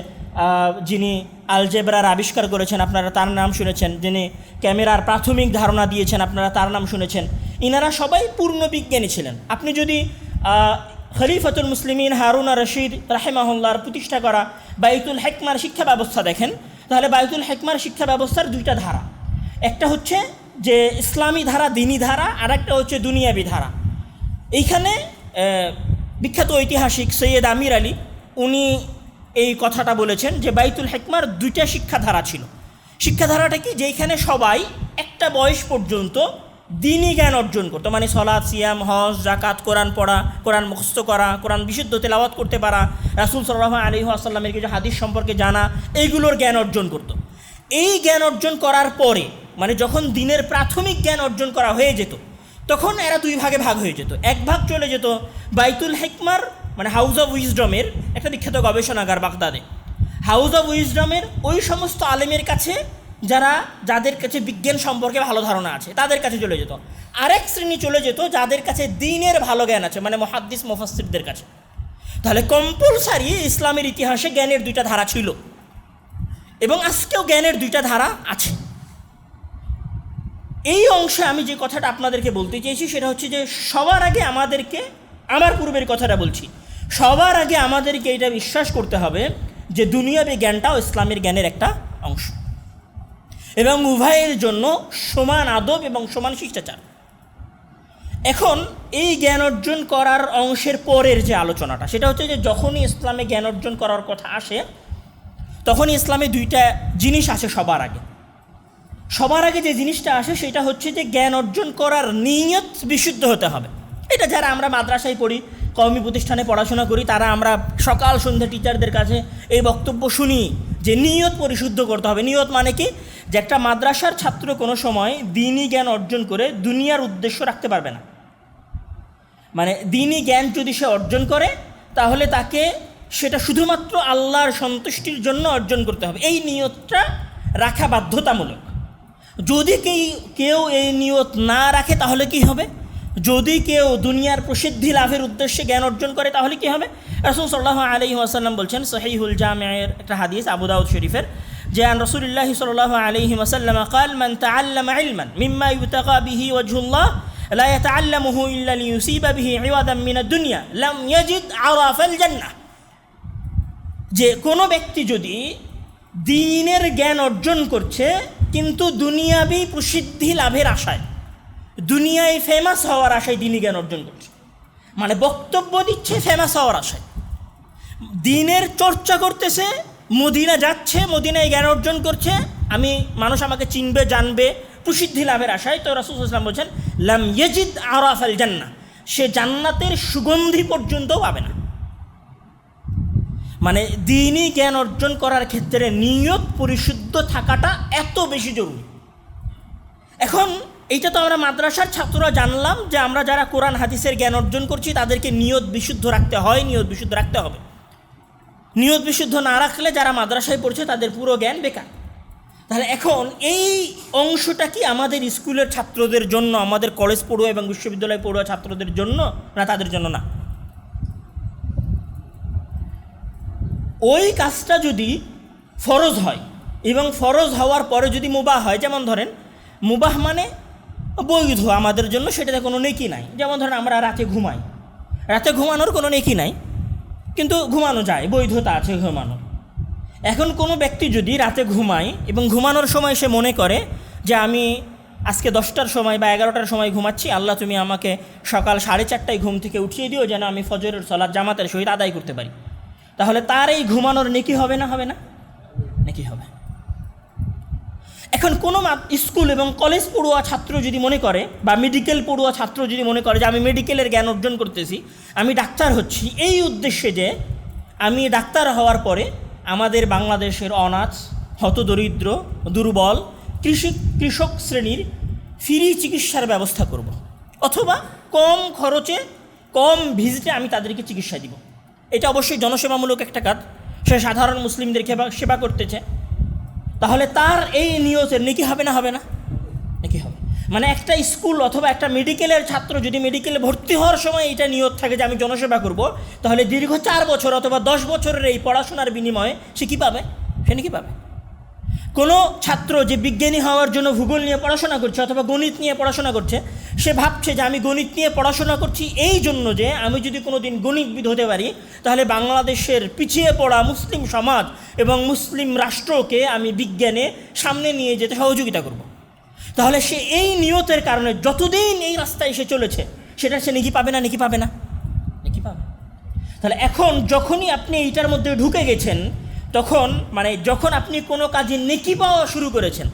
যিনি আলজেব্রার আবিষ্কার করেছেন আপনারা তার নাম শুনেছেন, যিনি ক্যামেরার প্রাথমিক ধারণা দিয়েছেন আপনারা তার নাম শুনেছেন। ইনারা সবাই পূর্ণ বিজ্ঞানী ছিলেন। আপনি যদি খলিফাতুল মুসলিমিন হারুন আর রশিদ রাহিমাহুল্লাহর প্রতিষ্ঠা করা বাইতুল হিকমার শিক্ষা ব্যবস্থা দেখেন, তাহলে বাইতুল হিকমার শিক্ষা ব্যবস্থার দুইটা ধারা, একটা হচ্ছে যে ইসলামী ধারা, দিনী ধারা, আর একটা হচ্ছে দুনিয়াবী ধারা। এইখানে বিখ্যাত ঐতিহাসিক সৈয়দ আমির আলী উনি এই কথাটা বলেছেন যে বাইতুল হিকমার দুইটা শিক্ষাধারা ছিল। শিক্ষাধারাটা কি, যেইখানে সবাই একটা বয়স পর্যন্ত দিনী জ্ঞান অর্জন করতো, মানে সলাৎ, সিয়াম, হজ, জাকাত, কোরআন পড়া, কোরআন মুখস্থ করা, কোরআন বিশুদ্ধ তেলাওয়াত করতে পারা, রাসূল সাল্লাল্লাহু আলাইহি ওয়াসাল্লামের কিছু হাদিস সম্পর্কে জানা, এইগুলোর জ্ঞান অর্জন করত। এই জ্ঞান অর্জন করার পরে, মানে যখন দিনের প্রাথমিক জ্ঞান অর্জন করা হয়ে যেত, তখন এরা দুই ভাগে ভাগ হয়ে যেত। এক ভাগ চলে যেত বাইতুল হিকমার, মানে হাউস অফ উইজডমের একটা বিখ্যাত গবেষণাগার বাগদাদে, হাউস অফ উইজডমের ওই সমস্ত আলেমের কাছে যাদের কাছে বিজ্ঞান সম্পর্কে ভালো ধারণা আছে, তাদের কাছে চলে যেত। আরেক শ্রেণী চলে যেত যাদের কাছে দ্বীনের ভালো জ্ঞান আছে, মানে মুহাদ্দিস মুফাসসিরদের কাছে। তাহলে কম্পালসারি ইসলামের ইতিহাসে জ্ঞানের দুইটা ধারা ছিল, এবং আজকেও জ্ঞানের দুইটা ধারা আছে। এই অংশে আমি যে কথাটা আপনাদেরকে বলতে চেয়েছি সেটা হচ্ছে যে সবার আগে আমাদেরকে, আমার পূর্বের কথাটা বলছি, সবার আগে আমাদেরকে এটা বিশ্বাস করতে হবে যে দুনিয়াবী জ্ঞানটাও ইসলামের জ্ঞানের একটা অংশ, এবং উভয়ের জন্য সমান আদব এবং সমান শিষ্টাচার। এখন এই জ্ঞান অর্জন করার অংশের পরের যে আলোচনাটা, সেটা হচ্ছে যে যখনই ইসলামে জ্ঞান অর্জন করার কথা আসে, তখনই ইসলামে দুইটা জিনিস আসে সবার আগে যে জিনিসটা আসে সেটা হচ্ছে যে জ্ঞান অর্জন করার নিয়ত বিশুদ্ধ হতে হবে। এটা যারা আমরা মাদ্রাসায় পড়ি, কওমি প্রতিষ্ঠানে পড়াশোনা করি, তারা আমরা সকাল সন্ধ্যা টিচারদের কাছে এই বক্তব্য শুনি যে নিয়ত পরিশুদ্ধ করতে হবে। নিয়ত মানে কি, যে একটা মাদ্রাসার ছাত্র কোনো সময় দ্বীনি জ্ঞান অর্জন করে দুনিয়ার উদ্দেশ্য রাখতে পারবে না। মানে দ্বীনি জ্ঞান যদি সে অর্জন করে, তাহলে তাকে সেটা শুধুমাত্র আল্লাহর সন্তুষ্টির জন্য অর্জন করতে হবে। এই নিয়তটা রাখা বাধ্যতামূলক। যদি কেউ এই নিয়ত না রাখে তাহলে কি হবে? যদি কেউ দুনিয়ার প্রসিদ্ধি লাভের উদ্দেশ্যে জ্ঞান অর্জন করে তাহলে কি হবে? রাসূল সাল্লাল্লাহু আলাইহি ওয়াসাল্লাম বলছেন, সহিহুল জামিয়ের একটা হাদিস, আবু দাউদ শরীফের, যে আন রাসূলুল্লাহি সাল্লাল্লাহু আলাইহি ওয়াসাল্লাম قال من تعلم علما مما يبتغى به وجه الله لا يتعلمه الا ليصيب به عوضا من الدنيا لم يجد عرف الجنه। যে কোনো ব্যক্তি যদি দ্বীনের জ্ঞান অর্জন করছে কিন্তু দুনিয়াবি প্রসিদ্ধি লাভের আশায়, দুনিয়ায় ফেমাস হওয়ার আশায় দ্বীনি জ্ঞান অর্জন করছে, মানে বক্তব্য দিচ্ছে ফেমাস হওয়ার আশায়, দ্বীনের চর্চা করতেছে, মদিনা যাচ্ছে, মদিনায় জ্ঞান অর্জন করছে, মানুষ আমাকে চিনবে জানবে, প্রসিদ্ধি লাভের আশায়, তো রাসূল সাল্লাল্লাহু আলাইহি ওয়াসাল্লাম বলছেন লাম ইয়াজিদ আরাফাল জান্নাহ, সে জান্নাতের সুগন্ধি পর্যন্ত পাবে না। মানে দ্বীনি জ্ঞান অর্জন করার ক্ষেত্রে নিয়ত পরিশুদ্ধ থাকাটা এত বেশি জরুরি। এখন এইটা তো আমরা মাদ্রাসার ছাত্ররা জানলাম যে আমরা যারা কোরআন হাদিসের জ্ঞান অর্জন করছি তাদেরকে নিয়ত বিশুদ্ধ রাখতে হয়, নিয়ত বিশুদ্ধ রাখতে হবে। নিয়ত বিশুদ্ধ না রাখলে যারা মাদ্রাসায় পড়ছে তাদের পুরো জ্ঞান বেকার। তাহলে এখন এই অংশটা কি আমাদের স্কুলের ছাত্রদের জন্য, আমাদের কলেজ পড়ুয়া এবং বিশ্ববিদ্যালয় পড়ুয়া ছাত্রদের জন্য, না তাদের জন্য না? ওই কাজটা যদি ফরজ হয় এবং ফরজ হওয়ার পরে যদি মুবাহ হয়, যেমন ধরেন মুবাহ মানে বৈধ আমাদের জন্য, সেটাতে কোনো নেকি নাই। যেমন ধরেন আমরা রাতে ঘুমাই, রাতে ঘুমানোর কোনো নেকি নাই, কিন্তু ঘুমানো যায়, বৈধতা আছে ঘুমানোর। এখন কোনো ব্যক্তি যদি রাতে ঘুমায় এবং ঘুমানোর সময় সে মনে করে যে আমি আজকে 10টার সময় বা 11টার সময় ঘুমাচ্ছি, আল্লাহ তুমি আমাকে সকাল 4:30টায় ঘুম থেকে উঠিয়ে দিও যেন আমি ফজরের সালাত জামাতের সহিত আদায় করতে পারি, তাহলে তার এই ঘুমানোর নেকি হবে না? হবে না? নেকি হবে। এখন কোনো স্কুল এবং কলেজ পড়ুয়া ছাত্র যদি মনে করে, বা মেডিকেল পড়ুয়া ছাত্র যদি মনে করে যে আমি মেডিকেলের জ্ঞান অর্জন করতেছি, আমি ডাক্তার হচ্ছি, এই উদ্দেশ্যে যে আমি ডাক্তার হওয়ার পরে আমাদের বাংলাদেশের অনাথ, হতদরিদ্র, দুর্বল কৃষক শ্রেণীর ফ্রি চিকিৎসার ব্যবস্থা করব, অথবা কম খরচে কম ভিজিটে আমি তাদেরকে চিকিৎসা দিব, এটা অবশ্যই জনসেবামূলক একটা কাজ, সে সাধারণ মুসলিমদের সেবা করতেছে, তাহলে তার এই নিয়তের নেকি হবে না? হবে না? নেকি হবে। মানে একটা স্কুল অথবা একটা মেডিকেলের ছাত্র যদি মেডিকেলে ভর্তি হওয়ার সময় এটা নিয়ত থাকে যে আমি জনসেবা করব, তাহলে দীর্ঘ 4 বছর অথবা 10 বছরের এই পড়াশোনার বিনিময়ে সে কী পাবে? সে নেকি পাবে। কোনো ছাত্র যে বিজ্ঞানী হওয়ার জন্য ভূগোল নিয়ে পড়াশোনা করছে অথবা গণিত নিয়ে পড়াশোনা করছে, সে ভাবছে যে আমি গণিত নিয়ে পড়াশোনা করছি এই জন্য যে আমি যদি কোনো দিন গণিতবিদ হতে পারি তাহলে বাংলাদেশের পিছিয়ে পড়া মুসলিম সমাজ এবং মুসলিম রাষ্ট্রকে আমি বিজ্ঞানে সামনে নিয়ে যেতে সহযোগিতা করব। তাহলে সে এই নিয়তের কারণে যতদিন এই রাস্তায় এসে চলেছে সেটা সে নেকি পাবে না, নেকি পাবে না, নেকি পাবে। তাহলে এখন যখনই আপনি এইটার মধ্যে ঢুকে গেছেন, তখন মানে যখন আপনি কোনো কাজে নেকি পাওয়া শুরু করেছেন,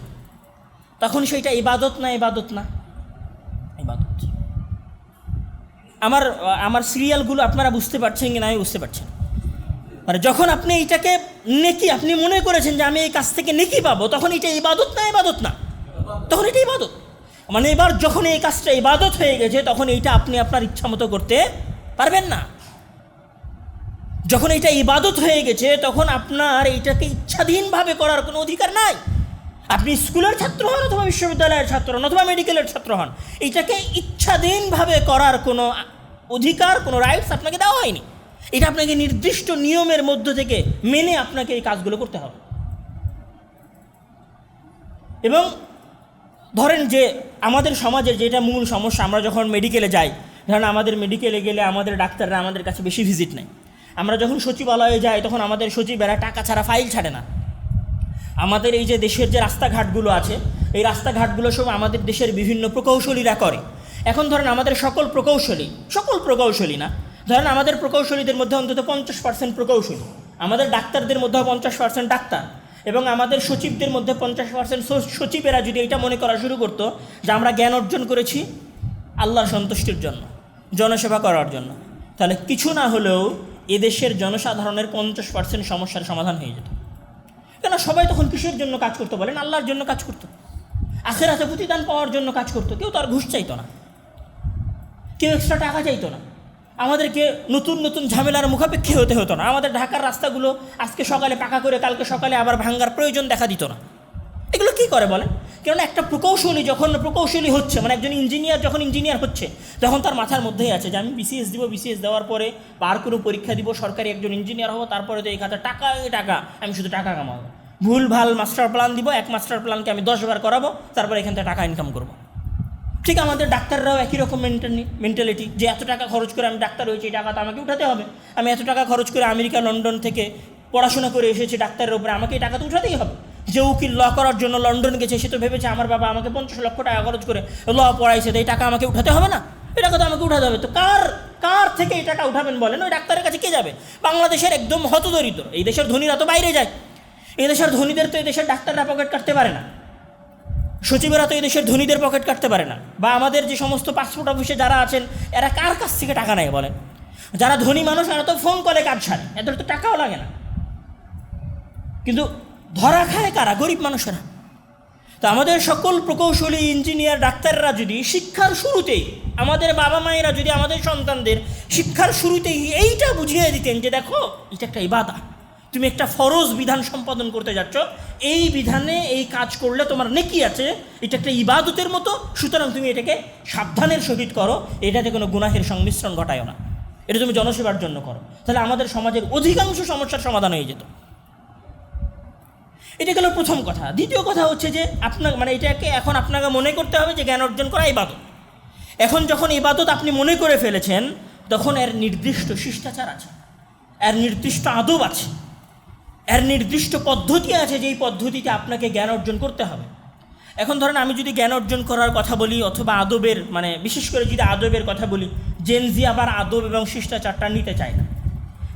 তখন সেইটা ইবাদত না, ইবাদত না, ইবাদত। আমার সিরিয়ালগুলো আপনারা বুঝতে পারছেন কি না আমি বুঝতে পারছেন। মানে যখন আপনি এইটাকে নেকি আপনি মনে করেছেন যে আমি এই কাজ থেকে নেকি পাবো, তখন এটা ইবাদত না, ইবাদত না, তখন এটা ইবাদত। মানে এবার যখন এই কাজটা ইবাদত হয়ে গেছে তখন এইটা আপনি আপনার ইচ্ছা মতো করতে পারবেন না। যখন এটা ইবাদত হয়ে গেছে তখন আপনার এইটাকে ইচ্ছাধীনভাবে করার কোনো অধিকার নাই। আপনি স্কুলের ছাত্র হন অথবা বিশ্ববিদ্যালয়ের ছাত্র হন অথবা মেডিকেলের ছাত্র হন, এইটাকে ইচ্ছাধীনভাবে করার কোনো অধিকার, কোনো রাইটস আপনাকে দেওয়া হয়নি। এটা আপনাকে নির্দিষ্ট নিয়মের মধ্য থেকে মেনে আপনাকে এই কাজগুলো করতে হবে। এবং ধরেন যে আমাদের সমাজের যেটা মূল সমস্যা, আমরা যখন মেডিকেলে যাই, ধরেন আমাদের মেডিকেলে গেলে আমাদের ডাক্তাররা আমাদের কাছে বেশি ভিজিট নেয়। আমরা যখন সচিবালয়ে যাই তখন আমাদের সচিবেরা টাকা ছাড়া ফাইল ছাড়ে না। আমাদের এই যে দেশের যে রাস্তাঘাটগুলো আছে, এই রাস্তাঘাটগুলো সব আমাদের দেশের বিভিন্ন প্রকৌশলীরা করে। এখন ধরেন আমাদের সকল প্রকৌশলী না, ধরেন আমাদের প্রকৌশলীদের মধ্যে অন্তত 50% প্রকৌশলী, আমাদের ডাক্তারদের মধ্যে 50% ডাক্তার, এবং আমাদের সচিবদের মধ্যে 50% সচিবেরা যদি এটা মনে করা শুরু করতো যে আমরা জ্ঞান অর্জন করেছি আল্লাহর সন্তুষ্টির জন্য, জনসেবা করার জন্য, তাহলে কিছু না হলেও এদেশের জনসাধারণের 50% সমস্যার সমাধান হয়ে যেত। কেন সবাই তখন কিসের জন্য কাজ করতো বলেন? আল্লাহর জন্য কাজ করতো, আখিরাতে প্রতিদান পাওয়ার জন্য কাজ করতো। কেউ তো আর ঘুষ চাইতো না, কেউ এক্সট্রা টাকা চাইতো না, আমাদেরকে নতুন নতুন ঝামেলার মুখাপেক্ষী হতে হতো না। আমাদের ঢাকার রাস্তাগুলো আজকে সকালে পাকা করে কালকে সকালে আবার ভাঙ্গার প্রয়োজন দেখা দিত না। এগুলো কি করে বলেন? কেননা একটা প্রকৌশলী যখন প্রকৌশলী হচ্ছে, মানে একজন ইঞ্জিনিয়ার যখন ইঞ্জিনিয়ার হচ্ছে, তখন তার মাথার মধ্যেই আছে যে আমি বিসিএস দিব, বিসিএস দেওয়ার পরে পার কোনো পরীক্ষা দিব, সরকারি একজন ইঞ্জিনিয়ার হবো, তারপরে তো এই খাতে টাকা আমি শুধু টাকা কামাবো, ভুল ভাল মাস্টার প্ল্যান দিব, এক মাস্টার প্ল্যানকে আমি 10 বার করাবো, তারপরে এখান থেকে টাকা ইনকাম করবো। ঠিক আমাদের ডাক্তাররাও একই রকম মেন্টালিটি, যে এত টাকা খরচ করে আমি ডাক্তার হয়েছি, এই টাকা তো আমাকে উঠাতে হবে। আমি এত টাকা খরচ করে আমেরিকা লন্ডন থেকে পড়াশোনা করে এসেছি ডাক্তারের উপরে, আমাকে এই টাকা তো উঠাতেই হবে। যে উকিল ল করার জন্য লন্ডন গেছে সে তো ভেবেছে আমার বাবা আমাকে 50 লক্ষ টাকা খরচ করে ল পড়াইছে, তো এই টাকা আমাকে উঠাতে হবে না, এই টাকা তো আমাকে উঠাতে হবে। তো কার থেকে এই টাকা উঠাবেন বলেন? ওই ডাক্তারের কাছে কে যাবে? বাংলাদেশের একদম হতদরিদ্র, এই দেশের ধনীরা তো বাইরে যায়, এই দেশের ধনীদের তো এই দেশের ডাক্তাররা পকেট কাটতে পারে না, সচিবেরা তো এই দেশের ধনীদের পকেট কাটতে পারে না। বা আমাদের যে সমস্ত পাসপোর্ট অফিসে যারা আছেন এরা কার কাছ থেকে টাকা নেয় বলেন? যারা ধনী মানুষ এরা তো ফোন কলে কাজ ছাড়ে, এদের তো টাকাও লাগে না। কিন্তু ধরা খায় কারা? গরিব মানুষেরা। তো আমাদের সকল প্রকৌশলী, ইঞ্জিনিয়ার, ডাক্তাররা যদি শিক্ষার শুরুতেই, আমাদের বাবা মায়েরা যদি আমাদের সন্তানদের শিক্ষার শুরুতেই এইটা বুঝিয়ে দিতেন যে দেখো এটা একটা ইবাদত, তুমি একটা ফরজ বিধান সম্পাদন করতে যাচ্ছ, এই বিধানে এই কাজ করলে তোমার নেকি আছে, এটা একটা ইবাদতের মতো, সুতরাং তুমি এটাকে সাবধানের সহিত করো, এটাতে কোনো গুনাহের সংমিশ্রণ ঘটায়ও না, এটা তুমি জনসেবার জন্য করো, তাহলে আমাদের সমাজের অধিকাংশ সমস্যার সমাধান হয়ে যেত। এটা গেল প্রথম কথা। দ্বিতীয় কথা হচ্ছে যে আপনার মানে এটাকে এখন আপনাকে মনে করতে হবে যে জ্ঞান অর্জন করা ইবাদত। এখন যখন ইবাদত আপনি মনে করে ফেলেছেন তখন এর নির্দিষ্ট শিষ্টাচার আছে, এর নির্দিষ্ট আদব আছে, এর নির্দিষ্ট পদ্ধতি আছে, যেই পদ্ধতিতে আপনাকে জ্ঞান অর্জন করতে হবে। এখন ধরেন আমি যদি জ্ঞান অর্জন করার কথা বলি অথবা আদবের, মানে বিশেষ করে যদি আদবের কথা বলি, জেনজি আবার আদব এবং শিষ্টাচারটা নিতে চায় না।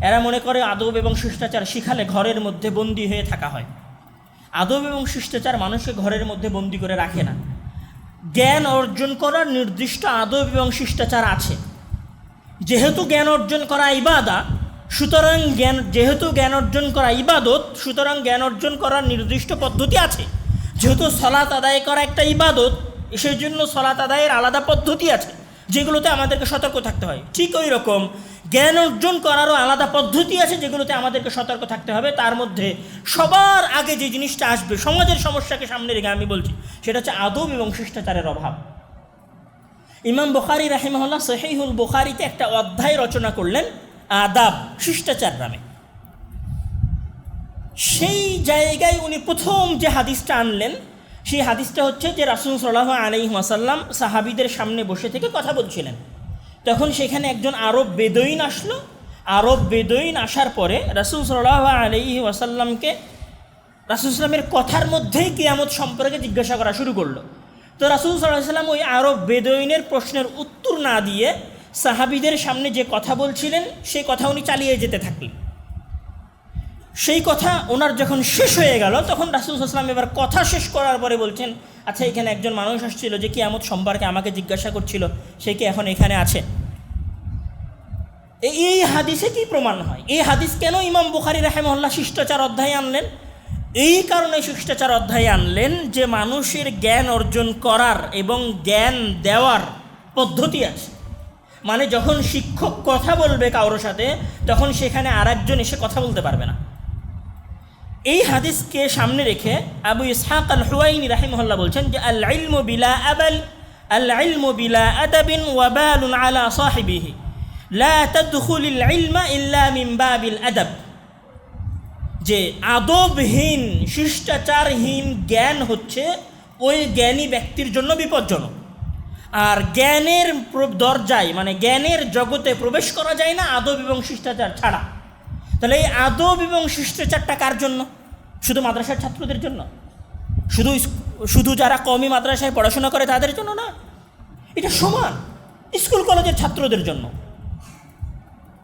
এরা মনে করে আদব এবং শিষ্টাচার শিখালে ঘরের মধ্যে বন্দি হয়ে থাকা হয়। আদব এবং শিষ্টাচার মানুষকে ঘরের মধ্যে বন্দি করে রাখে না। জ্ঞান অর্জন করার নির্দিষ্ট আদব এবং শিষ্টাচার আছে। যেহেতু জ্ঞান অর্জন করা ইবাদত, সুতরাং যেহেতু জ্ঞান অর্জন করা ইবাদত, সুতরাং জ্ঞান অর্জন করার নির্দিষ্ট পদ্ধতি আছে। যেহেতু সালাত আদায় করা একটা ইবাদত, সেই জন্য সালাত আদায়ের আলাদা পদ্ধতি আছে যেগুলোতে আমাদেরকে সতর্ক থাকতে হয়। ঠিক ওই রকম জ্ঞান অর্জন করারও আলাদা পদ্ধতি আছে যেগুলোতে আমাদেরকে সতর্ক থাকতে হবে। তার মধ্যে সবার আগে যে জিনিসটা আসবে সমাজের সমস্যাকে সামনে রেখে আমি বলছি, সেটা হচ্ছে আদব এবং শিষ্টাচারের অভাব। ইমাম বুখারী রাহিমাহুল্লাহ সহিহুল বুখারীতে একটা অধ্যায় রচনা করলেন আদাব, শিষ্টাচার নামে। সেই জায়গায় উনি প্রথম যে হাদিসটা আনলেন সেই হাদিসটা হচ্ছে যে রাসূল সাল্লাল্লাহু আলাইহি ওয়াসাল্লাম সাহাবীদের সামনে বসে থেকে কথা বলছিলেন। তখন সেখানে একজন আরব বেদুইন আসলো। আরব বেদুইন আসার পরে রাসূল সাল্লাল্লাহু আলাইহি ওয়াসাল্লামকে রাসূল সাল্লামের কথার মধ্যেই কিয়ামত সম্পর্কে জিজ্ঞাসা করা শুরু করলো। তো রাসূল সাল্লাল্লাহু আলাইহি ওয়াসাল্লাম ওই আরব বেদুইনের প্রশ্নের উত্তর না দিয়ে সাহাবীদের সামনে যে কথা বলছিলেন সেই কথা উনি চালিয়ে যেতে থাকলেন। সেই কথা ওনার যখন শেষ হয়ে গেল তখন রাসূল সাল্লাল্লাহু আলাইহি ওয়াসাল্লাম এবার কথা শেষ করার পরে বলছেন, আচ্ছা এখানে একজন মানুষ আসছিল যে কিয়ামত সম্পর্কে আমাকে জিজ্ঞাসা করছিল, সে কি এখন এখানে আছে? এই হাদিসে কি প্রমাণ হয়? এই হাদিস কেন ইমাম বুখারী রাহিমাহুল্লাহ শিষ্টাচার অধ্যায়ে আনলেন? এই কারণে শিষ্টাচার অধ্যায়ে আনলেন যে মানুষের জ্ঞান অর্জন করার এবং জ্ঞান দেওয়ার পদ্ধতি আছে। মানে যখন শিক্ষক কথা বলবে কারোর সাথে তখন সেখানে আর একজন এসে কথা বলতে পারবে না। এই হাদিসকে সামনে রেখে আবু ইসহাক আল হুয়াইনি রাহিমাহুল্লাহ বলছেন যে আল ইলমু বিলা আবাল আল ইলমু বিলা আদাবিন ওয়া বালুন আলা সাহিবিহি লা তাদখুলুল ইলমা ইল্লা মিন বাবিল আদাব। যে আদবহীন শিষ্টাচারহীন জ্ঞান হচ্ছে ওই জ্ঞানী ব্যক্তির জন্য বিপজ্জনক। আর জ্ঞানের দরজায় মানে জ্ঞানের জগতে প্রবেশ করা যায় না আদব এবং শিষ্টাচার ছাড়া। তাহলে এই আদব এবং শিষ্টাচারটা কার জন্য? শুধু মাদ্রাসার ছাত্রদের জন্য? শুধু যারা কওমি মাদ্রাসায় পড়াশোনা করে তাদের জন্য না, এটা সমান স্কুল কলেজের ছাত্রদের জন্য।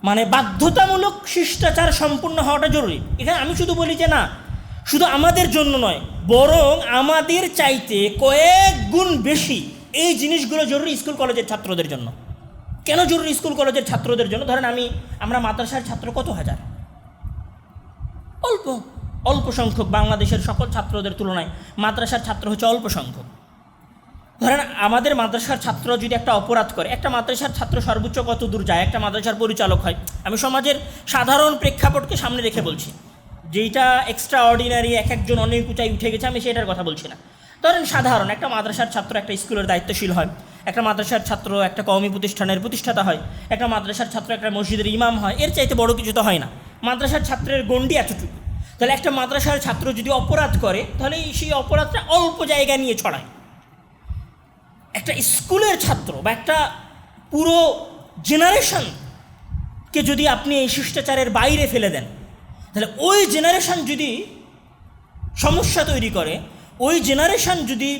মানে বাধ্যতামূলক শিষ্টাচার সম্পূর্ণ হওয়াটা জরুরি। এখানে আমি শুধু বলি যে না, শুধু আমাদের জন্য নয়, বরং আমাদের চাইতে কয়েক গুণ বেশি এই জিনিসগুলো জরুরি স্কুল কলেজের ছাত্রদের জন্য। কেন জরুরি স্কুল কলেজের ছাত্রদের জন্য? ধরেন আমরা মাদ্রাসার ছাত্র কত হাজার, অল্প সংখ্যক। বাংলাদেশের সকল ছাত্রদের তুলনায় মাদ্রাসার ছাত্র হচ্ছে অল্প সংখ্যক। ধরেন আমাদের মাদ্রাসার ছাত্র যদি একটা অপরাধ করে, একটা মাদ্রাসার ছাত্র সর্বোচ্চ কত দূর যায়? একটা মাদ্রাসার পরিচালক হয়। আমি সমাজের সাধারণ প্রেক্ষাপটকে সামনে রেখে বলছি, যেইটা এক্সট্রা অর্ডিনারি এক একজন অনেক উঁচাই উঠে গেছে আমি সেটার কথা বলছি না। ধরেন সাধারণ একটা মাদ্রাসার ছাত্র একটা স্কুলের দায়িত্বশীল হয়, একটা মাদ্রাসার ছাত্র একটা কওমি প্রতিষ্ঠানের প্রতিষ্ঠাতা হয়, একটা মাদ্রাসার ছাত্র একটা মসজিদের ইমাম হয়। এর চাইতে বড় কিছু তো হয় না। মাদ্রাসার ছাত্রের গণ্ডি এতটুকু। তাহলে একটা মাদ্রাসার ছাত্র যদি অপরাধ করে তাহলে সেই অপরাধটা অল্প জায়গা নিয়ে ছড়ায়। একটা স্কুলের ছাত্র বা একটা পুরো জেনারেশনকে যদি আপনি এই শিষ্টাচারের বাইরে ফেলে দেন, তাহলে ওই জেনারেশন যদি সমস্যা তৈরি করে, ওই জেনারেশন যদি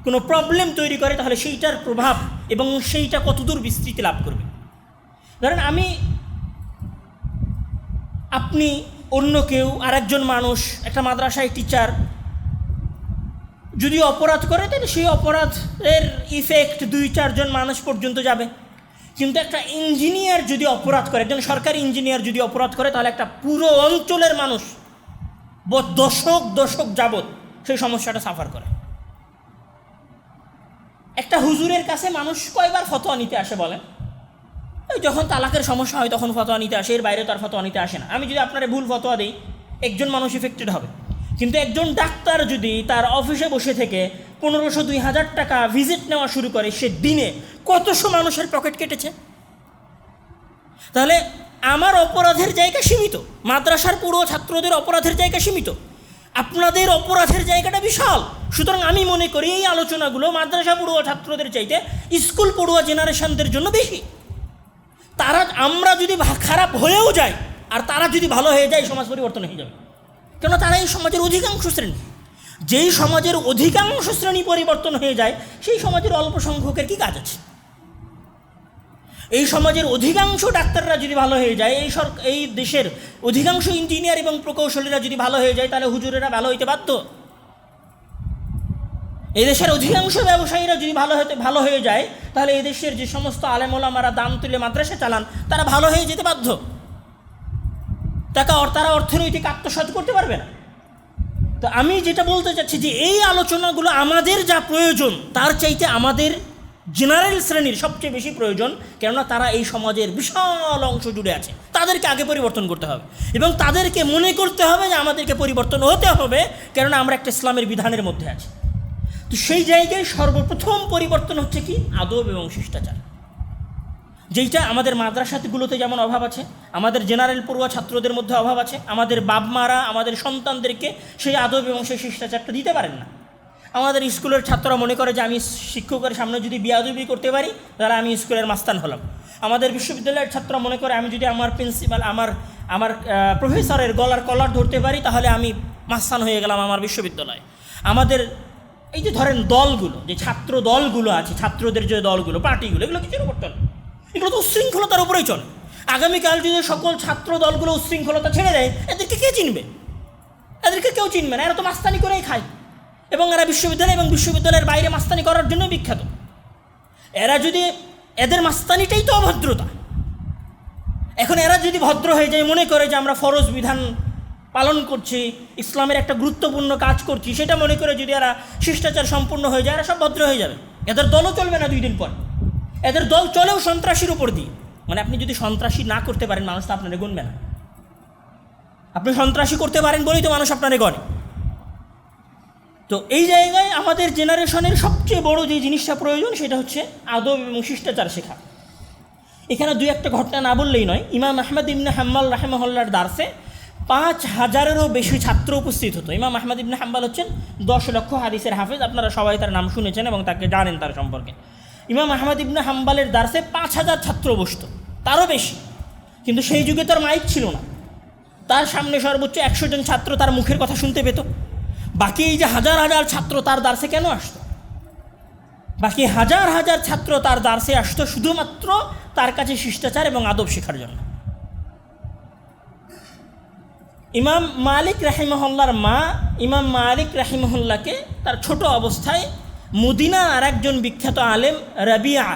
কোনো প্রবলেম তৈরি করে, তাহলে সেইটার প্রভাব এবং সেইটা কতদূর বিস্তৃতি লাভ করবে। ধরেন আপনি অন্য কেউ আর একজন মানুষ একটা মাদ্রাসায় টিচার যদি অপরাধ করে তাহলে সেই অপরাধের ইফেক্ট 2-4 জন মানুষ পর্যন্ত যাবে। কিন্তু একটা ইঞ্জিনিয়ার যদি অপরাধ করে, একজন সরকারি ইঞ্জিনিয়ার যদি অপরাধ করে, তাহলে একটা পুরো অঞ্চলের মানুষ দশক যাবত সেই সমস্যাটা সাফার করে। একটা হুজুরের কাছে মানুষ কয়বার ফতোয়া নিতে আসে বলেন? ওই যখন তালাকের সমস্যা হয় তখন ফতোয়া নিতে আসে, এর বাইরে তার ফতোয়া নিতে আসে না। আমি যদি আপনারা ভুল ফতোয়া দিই, একজন মানুষ ইফেক্টেড হবে। কিন্তু একজন ডাক্তার যদি তার অফিসে বসে থেকে 1500-2000 টাকা ভিজিট নেওয়া শুরু করে, সে দিনে কতশো মানুষের পকেট কেটেছে। তাহলে আমার অপরাধের জায়গা সীমিত, মাদ্রাসার পুরো ছাত্রদের অপরাধের জায়গা সীমিত, আপনাদের অপরাধের জায়গাটা বিশাল। সুতরাং আমি মনে করি এই আলোচনাগুলো মাদ্রাসা পড়ুয়া ছাত্রদের চাইতে স্কুল পড়ুয়া জেনারেশনদের জন্য বেশি। আমরা যদি খারাপ হয়েও যাই আর তারা যদি ভালো হয়ে যায়, সমাজ পরিবর্তন হয়ে যাবে। কেন? তারা এই সমাজের অধিকাংশ শ্রেণী। যেই সমাজের অধিকাংশ শ্রেণী পরিবর্তন হয়ে যায়, সেই সমাজের অল্প সংখ্যকের কি কাজ আছে? এই সমাজের অধিকাংশ ডাক্তাররা যদি ভালো হয়ে যায়, এই দেশের অধিকাংশ ইঞ্জিনিয়ার এবং প্রকৌশলীরা যদি ভালো হয়ে যায়, তাহলে হুজুরেরা ভালো হইতে বাধ্য। এই দেশের অধিকাংশ ব্যবসায়ীরা যদি ভালো হয়ে যায়, তাহলে এই দেশের যে সমস্ত আলেম ওলামারা দাম তুলে মাদ্রাসা চালান, তারা ভালো হয়ে যেতে বাধ্য। তারা অর্থনৈতিক আত্মসাৎ করতে পারবে না। তো আমি যেটা বলতে চাচ্ছি যে এই আলোচনাগুলো আমাদের যা প্রয়োজন তার চাইতে আমাদের জেনারেল শ্রেণীর সবচেয়ে বেশি প্রয়োজন। কেননা তারা এই সমাজের বিশাল অংশ জুড়ে আছে, তাদেরকে আগে পরিবর্তন করতে হবে এবং তাদেরকে মনে করতে হবে যে আমাদেরকে পরিবর্তন হতে হবে, কেননা আমরা একটা ইসলামের বিধানের মধ্যে আছি। তো সেই জায়গায় সর্বপ্রথম পরিবর্তন হচ্ছে কি? আদব এবং শিষ্টাচার। যেইটা আমাদের মাদ্রাসাগুলোতে যেমন অভাব আছে, আমাদের জেনারেল পড়ুয়া ছাত্রদের মধ্যে অভাব আছে। আমাদের বাপ মারা আমাদের সন্তানদেরকে সেই আদব এবং সেই শিষ্টাচারটা দিতে পারেন না। আমাদের স্কুলের ছাত্ররা মনে করে যে আমি শিক্ষকের সামনে যদি বেয়াদবি করতে পারি তাহলে আমি স্কুলের মাস্তান হলাম। আমাদের বিশ্ববিদ্যালয়ের ছাত্ররা মনে করে আমি যদি আমার প্রিন্সিপাল আমার প্রফেসরের গলার কলার ধরতে পারি তাহলে আমি মাস্তান হয়ে গেলাম আমার বিশ্ববিদ্যালয়ে। আমাদের এই যে ধরেন দলগুলো, যে ছাত্র দলগুলো আছে, ছাত্রদের যে দলগুলো, পার্টিগুলো, এগুলো কিছুর উপর চলে, এগুলো তো উচ্ছৃঙ্খলতার উপরেই চলে। আগামীকাল যদি সকল ছাত্র দলগুলো উচ্ছৃঙ্খলতা ছেড়ে দেয়, এদেরকে কে চিনবে? এদেরকে কেউ চিনবে না। এরা তো মাস্তানি করেই খায় এবং এরা বিশ্ববিদ্যালয় এবং বিশ্ববিদ্যালয়ের বাইরে মাস্তানি করার জন্য বিখ্যাত। এরা যদি, এদের মাস্তানিটাই তো অভদ্রতা। এখন এরা যদি ভদ্র হয়ে যায়, মনে করে যে আমরা ফরজ বিধান পালন করছি, ইসলামের একটা গুরুত্বপূর্ণ কাজ করছি, সেটা মনে করে যদি এরা শিষ্টাচার সম্পূর্ণ হয়ে যায়, এরা সব ভদ্র হয়ে যাবে। এদের দলও চলবে না 2 দিন পর। এদের দল চলেও সন্ত্রাসীর উপর দিয়ে। মানে আপনি যদি সন্ত্রাসী না করতে পারেন, মানুষ তো আপনারে গুনবে না। আপনি সন্ত্রাসী করতে পারেন বলেই তো মানুষ আপনারে গণে। তো এই জায়গায় আমাদের জেনারেশনের সবচেয়ে বড় যে জিনিসটা প্রয়োজন সেটা হচ্ছে আদব এবং শিষ্টাচার শেখা। এখানে 2-1টা ঘটনা না বললেই নয়। ইমাম আহমদ ইবনে হাম্বল রাহিমাহুল্লাহর দার্সে 5000-এরও বেশি ছাত্র উপস্থিত হতো। ইমাম আহমদ ইবনে হাম্বল হচ্ছেন 10 লক্ষ হাদিসের হাফেজ। আপনারা সবাই তার নাম শুনেছেন এবং তাকে জানেন তার সম্পর্কে। ইমাম আহমদ ইবনে হাম্বলের দার্সে 5000 ছাত্র বসত, তারও বেশি। কিন্তু সেই যুগে তার মাইক ছিল না। তার সামনে সর্বোচ্চ 100 জন ছাত্র তার মুখের কথা শুনতে পেত। বাকি এই যে হাজার হাজার ছাত্র তার দার্সে কেন আসতো? বাকি হাজার হাজার ছাত্র তার দার্সে আসতো শুধুমাত্র তার কাছে শিষ্টাচার এবং আদব শেখার জন্য। ইমাম মালিক রাহিমাহুল্লাহর মা ইমাম মালিক রাহিমাহুল্লাহকে তার ছোট অবস্থায় মদিনা আর একজন বিখ্যাত আলেম রাবিয়া,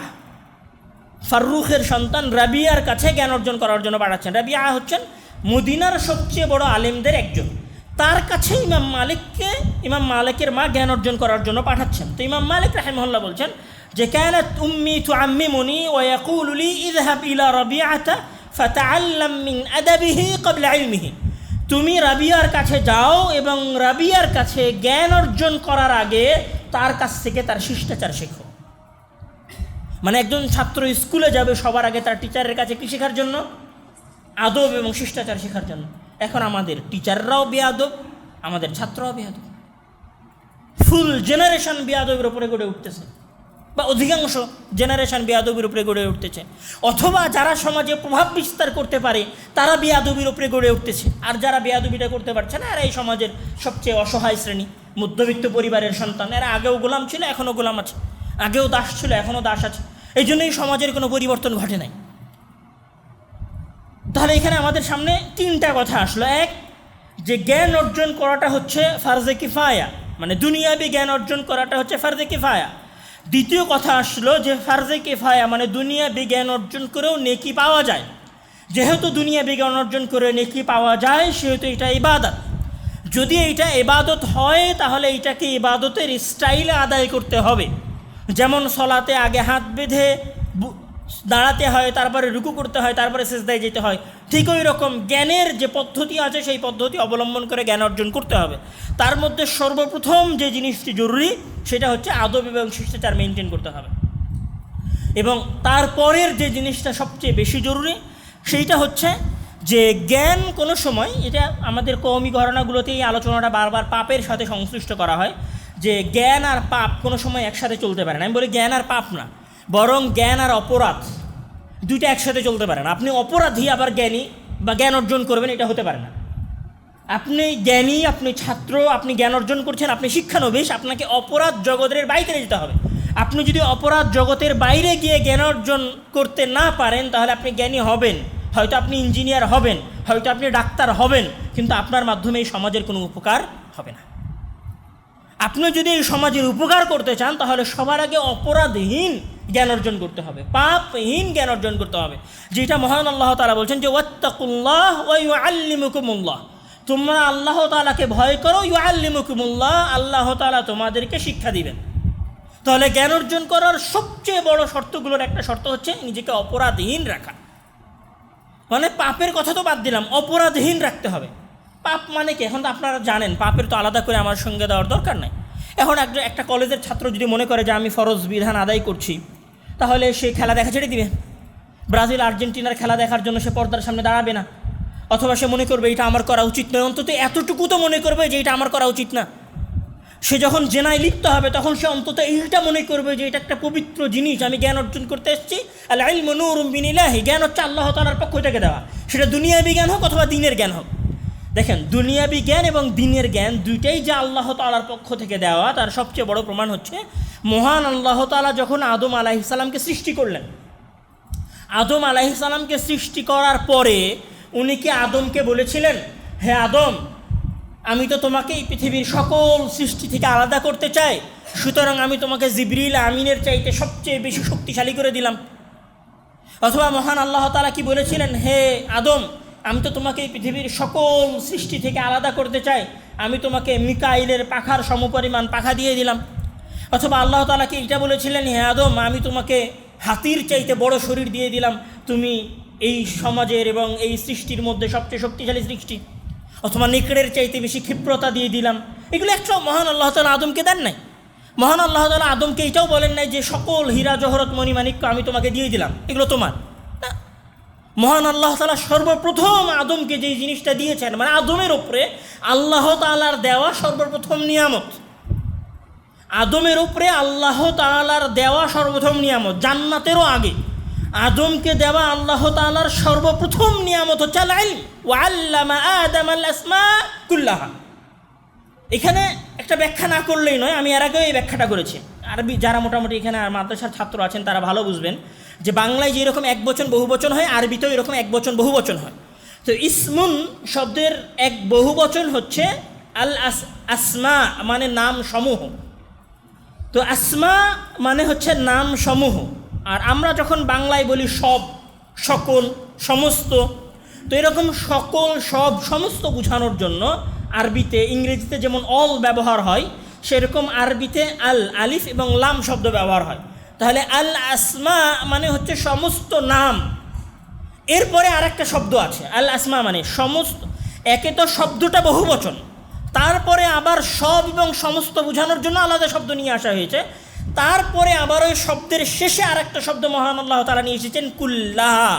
ফারুখের সন্তান রাবিয়ার কাছে জ্ঞান অর্জন করার জন্য পাঠাচ্ছেন। রাবিয়া হচ্ছেন মদিনার সবচেয়ে বড় আলেমদের একজন। তার কাছে ইমাম মালিকের মা জ্ঞান অর্জন করার জন্য পাঠাচ্ছেন। তো ইমাম মালিক রাহিমাহুল্লাহ বলছেন যে কানাত উম্মি তুআম্মিমুনি ওয়া ইয়াকুলু লি ইযহাব ইলা রাবিআতা ফাতাআল্লাম মিন আদাবিহি ক্বাবলা ইলমিহি। তুমি রাবিয়ার কাছে যাও এবং রাবিয়ার কাছে জ্ঞান অর্জন করার আগে তার কাছ থেকে তার শিষ্টাচার শেখো। মানে একজন ছাত্র স্কুলে যাবে সবার আগে তার টিচারের কাছে কি শেখার জন্য? আদব এবং শিষ্টাচার শেখার জন্য। এখন আমাদের টিচাররাও বেয়াদব, আমাদের ছাত্ররাও বেয়াদব। ফুল জেনারেশন বেয়াদবের উপরে গড়ে উঠতেছে, বা অধিকাংশ জেনারেশন বেয়াদবির উপরে গড়ে উঠতেছে। অথবা যারা সমাজে প্রভাব বিস্তার করতে পারে তারা বেয়াদবির উপরে গড়ে উঠতেছে। আর যারা বেয়াদবিটা করতে পারছে না, এরা এই সমাজের সবচেয়ে অসহায় শ্রেণী, মধ্যবিত্ত পরিবারের সন্তান। এরা আগেও গোলাম ছিল, এখনও গোলাম আছে, আগেও দাস ছিল, এখনও দাস আছে। এই জন্যই সমাজের কোনো পরিবর্তন ঘটে নাই। তাহলে এখানে আমাদের সামনে 3টা কথা আসলো। এক, যে জ্ঞান অর্জন করাটা হচ্ছে ফারজে কিফায়া, মানে দুনিয়াবি জ্ঞান অর্জন করাটা হচ্ছে ফারজে কিফায়া। দ্বিতীয় কথা আসলো যে ফারজে কিফায়া মানে দুনিয়াবি জ্ঞান অর্জন করেও নেকি পাওয়া যায়। যেহেতু দুনিয়াবি জ্ঞান অর্জন করে নেকি পাওয়া যায়, সেহেতু এটা ইবাদত। যদি এইটা ইবাদত হয় তাহলে এইটাকে ইবাদতের স্টাইলে আদায় করতে হবে। যেমন সলাতে আগে হাত বেঁধে দাঁড়াতে হয়, তারপরে রুকু করতে হয়, তারপরে সিজদায় যেতে হয়, ঠিক ওই রকম জ্ঞানের যে পদ্ধতি আছে সেই পদ্ধতি অবলম্বন করে জ্ঞান অর্জন করতে হবে। তার মধ্যে সর্বপ্রথম যে জিনিসটি জরুরি সেটা হচ্ছে আদব এবং শিষ্টাচার মেনটেন করতে হবে। এবং তারপরের যে জিনিসটা সবচেয়ে বেশি জরুরি সেইটা হচ্ছে যে জ্ঞান কোনো সময়, এটা আমাদের কওমি ঘরানাগুলোতে এই আলোচনাটা বারবার পাপের সাথে সংশ্লিষ্ট করা হয় যে জ্ঞান আর পাপ কোনো সময় একসাথে চলতে পারে না। আমি বলি জ্ঞান আর পাপ না, বরং জ্ঞান আর অপরাধ দুইটা একসাথে চলতে পারে না। আপনি অপরাধী আবার জ্ঞানী বা জ্ঞান অর্জন করবেন, এটা হতে পারে না। আপনি জ্ঞানী, আপনি ছাত্র, আপনি জ্ঞান অর্জন করছেন, আপনি শিক্ষানবিশ, আপনাকে অপরাধ জগতের বাইরে যেতে হবে। আপনি যদি অপরাধ জগতের বাইরে গিয়ে জ্ঞান অর্জন করতে না পারেন তাহলে আপনি জ্ঞানী হবেন, হয়তো আপনি ইঞ্জিনিয়ার হবেন, হয়তো আপনি ডাক্তার হবেন, কিন্তু আপনার মাধ্যমে এই সমাজের কোনো উপকার হবে না। আপনি যদি এই সমাজের উপকার করতে চান তাহলে সবার আগে অপরাধহীন জ্ঞান অর্জন করতে হবে, পাপহীন জ্ঞান অর্জন করতে হবে। যেটা মহান আল্লাহ তাআলা বলছেন যে ওয়াত্তাকুল্লাহ ওয়া ইউআল্লিমুকুমুল্লাহ, তোমরা আল্লাহ তাআলাকে ভয় করো, ইউআল্লিমুকুমুল্লাহ, আল্লাহ তাআলা তোমাদেরকে শিক্ষা দিবেন। তাহলে জ্ঞান অর্জন করার সবচেয়ে বড় শর্তগুলোর একটা শর্ত হচ্ছে নিজেকে অপরাধহীন রাখা। মানে পাপের কথা তো বাদ দিলাম, অপরাধহীন রাখতে হবে। পাপ মানে কি এখন তো আপনারা জানেন, পাপের তো আলাদা করে আমার সঙ্গে দেওয়ার দরকার নাই। এখন একটা কলেজের ছাত্র যদি মনে করে যে আমি ফরজ বিধান আদায় করছি, তাহলে সে খেলা দেখা ছেড়ে দিবে। ব্রাজিল আর্জেন্টিনার খেলা দেখার জন্য সে পর্দার সামনে দাঁড়াবে না। অথবা সে মনে করবে এটা আমার করা উচিত নয়, অন্তত এতটুকু তো মনে করবে যে এটা আমার করা উচিত না। সে যখন জেনায় লিপ্ত হবে তখন সে অন্তত এইটা মনে করবে যে এটা একটা পবিত্র জিনিস, আমি জ্ঞান অর্জন করতে এসেছি। আল ইলমু নূরুম মিন ইলাহি, জ্ঞান হচ্ছে আল্লাহ তাআলার পক্ষ থেকে দেওয়া, সেটা দুনিয়াবি জ্ঞান হোক অথবা দ্বীনের জ্ঞান হোক। দেখেন, দুনিয়াবি জ্ঞান এবং দ্বীনের জ্ঞান দুইটাই যে আল্লাহ তাআলার পক্ষ থেকে দেওয়া, তার সবচেয়ে বড় প্রমাণ হচ্ছে মহান আল্লাহ তাআলা যখন আদম আলাইহিস সালামকে সৃষ্টি করলেন। আদম আলাইহিস সালামকে সৃষ্টি করার পরে উনি কি আদমকে বলেছিলেন, হে আদম, আমি তো তোমাকে এই পৃথিবীর সকল সৃষ্টি থেকে আলাদা করতে চাই, সুতরাং আমি তোমাকে জিবরিল আমিনের চাইতে সবচেয়ে বেশি শক্তিশালী করে দিলাম? অথবা মহান আল্লাহ তাআলা কি বলেছিলেন, হে আদম, আমি তো তোমাকে এই পৃথিবীর সকল সৃষ্টি থেকে আলাদা করতে চাই, আমি তোমাকে মিকাইলের পাখার সমপরিমাণ পাখা দিয়ে দিলাম? অথবা আল্লাহ তাআলা কি এটা বলেছিলেন, হে আদম, আমি তোমাকে হাতির চাইতে বড় শরীর দিয়ে দিলাম, তুমি এই সমাজের এবং এই সৃষ্টির মধ্যে সবচেয়ে শক্তিশালী সৃষ্টি? অথবা নেকড়ের চাইতে বেশি ক্ষিপ্রতা দিয়ে দিলাম? এগুলো একটাও মহান আল্লাহ তাআলা আদমকে দেন নাই। মহান আল্লাহ তাআলা আদমকে এটাও বলেন নাই যে সকল হীরা জহরত মণিমাণিক্য আমি তোমাকে দিয়ে দিলাম, এগুলো তোমার না। মহান আল্লাহ তাআলা সর্বপ্রথম আদমকে যেই জিনিসটা দিয়েছেন, মানে আদমের ওপরে আল্লাহ তাআলার দেওয়া সর্বপ্রথম নিয়ামত, আদমের উপরে আল্লাহ তাআলার দেওয়া সর্বপ্রথম নিয়ামত, জান্নাতেরও আগে আদমকে দেওয়া আল্লাহ তাআলার সর্বপ্রথম নিয়ামত হচ্ছে আল ইলম, ওয়া আল্লামা আদামাল আসমা কুল্লাহা। এখানে একটা ব্যাখ্যা না করলেই নয়, আমি এর আগেও এই ব্যাখ্যাটা করেছি। আরবি যারা মোটামুটি এখানে মাদ্রাসার ছাত্র আছেন তারা ভালো বুঝবেন যে বাংলায় যেরকম এক বচন বহু বচন হয়, আরবিতেও এরকম এক বচন বহু বচন হয়। তো ইসমুন শব্দের এক বহু বচন হচ্ছে আল আসমা, মানে নাম সমূহ। তো আসমা মানে হচ্ছে নাম সমূহ। আর আমরা যখন বাংলায় বলি সব, সকল, সমস্ত, তো এরকম সকল, সব, সমস্ত বোঝানোর জন্য আরবিতে, ইংরেজিতে যেমন অল ব্যবহার হয়, সেরকম আরবিতে আল, আলিফ এবং লাম শব্দ ব্যবহার হয়। তাহলে আল আসমা মানে হচ্ছে সমস্ত নাম। এরপরে আরেকটা শব্দ আছে আল আসমা মানে সমস্ত, একে তো শব্দটা বহু বচন, তারপরে আবার সব এবং সমস্ত বোঝানোর জন্য আলাদা শব্দ নিয়ে আসা হয়েছে, তারপরে আবার ওই শব্দের শেষে আরেকটা শব্দ মহান আল্লাহ তাআলা নিয়ে এসেছেন কুল্লাহা,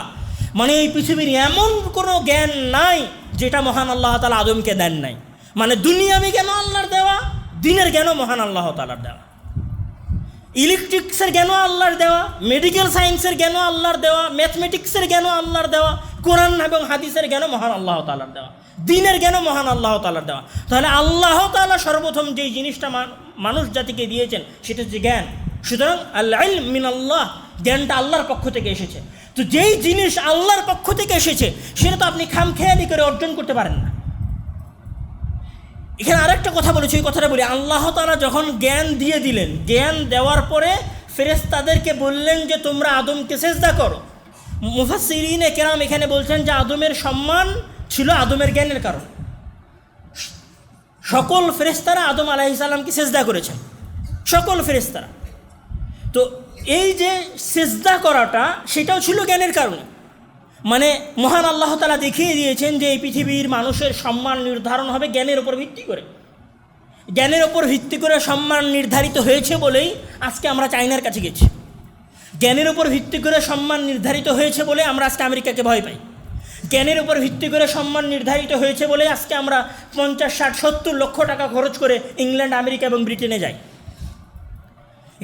মানে এই পৃথিবীর এমন কোনো জ্ঞান নাই যেটা মহান আল্লাহ তাআলা আদমকে দেন নাই। মানে দুনিয়াবি জ্ঞান আল্লাহর দেওয়া, দ্বীনের জ্ঞান মহান আল্লাহ তাআলার দেওয়া, ইলেকট্রিক্সের জ্ঞান আল্লাহর দেওয়া, মেডিকেল সায়েন্সের জ্ঞান আল্লাহর দেওয়া, ম্যাথমেটিক্সের জ্ঞান আল্লাহর দেওয়া, কোরআন এবং হাদিসের জ্ঞান মহান আল্লাহ তাআলার দেওয়া, দ্বীনের জ্ঞান মহান আল্লাহ তাআলার দেওয়া। তাহলে আল্লাহ তাআলা সর্বপ্রথম যেই জিনিসটা মানুষ জাতিকে দিয়েছেন সেটা হচ্ছে জ্ঞান। সুতরাং আল ইলম মিন আল্লাহ, জ্ঞানটা আল্লাহর পক্ষ থেকে এসেছে। তো যেই জিনিস আল্লাহর পক্ষ থেকে এসেছে সেটা তো আপনি খামখেয়ালি করে অর্জন করতে পারেন না। এখানে আরেকটা কথা বলেছি, ওই কথাটা বলি। আল্লাহ তাআলা যখন জ্ঞান দিয়ে দিলেন, জ্ঞান দেওয়ার পরে ফেরেশতাদেরকে বললেন যে তোমরা আদমকে সিজদা করো। মুফাসসিরিনে কেরাম এখানে বলছেন যে আদমের সম্মান ছিল আদমের জ্ঞানের কারণ। সকল ফেরেশতারা আদম আলাইহিস সালামকে সিজদা করেছেন, সকল ফেরেশতারা। তো এই যে সিজদা করাটা সেটাও ছিল জ্ঞানের কারণে। মানে মহান আল্লাহ তাআলা দেখিয়ে দিয়েছেন যে এই পৃথিবীর মানুষের সম্মান নির্ধারণ হবে জ্ঞানের ওপর ভিত্তি করে। জ্ঞানের ওপর ভিত্তি করে সম্মান নির্ধারিত হয়েছে বলেই আজকে আমরা চায়নার কাছে গেছি। জ্ঞানের ওপর ভিত্তি করে সম্মান নির্ধারিত হয়েছে বলে আমরা আজকে আমেরিকাকে ভয় পাই। জ্ঞানের ওপর ভিত্তি করে সম্মান নির্ধারিত হয়েছে বলে আজকে আমরা 50, 60, 70 লক্ষ টাকা খরচ করে ইংল্যান্ড, আমেরিকা এবং ব্রিটেনে যাই।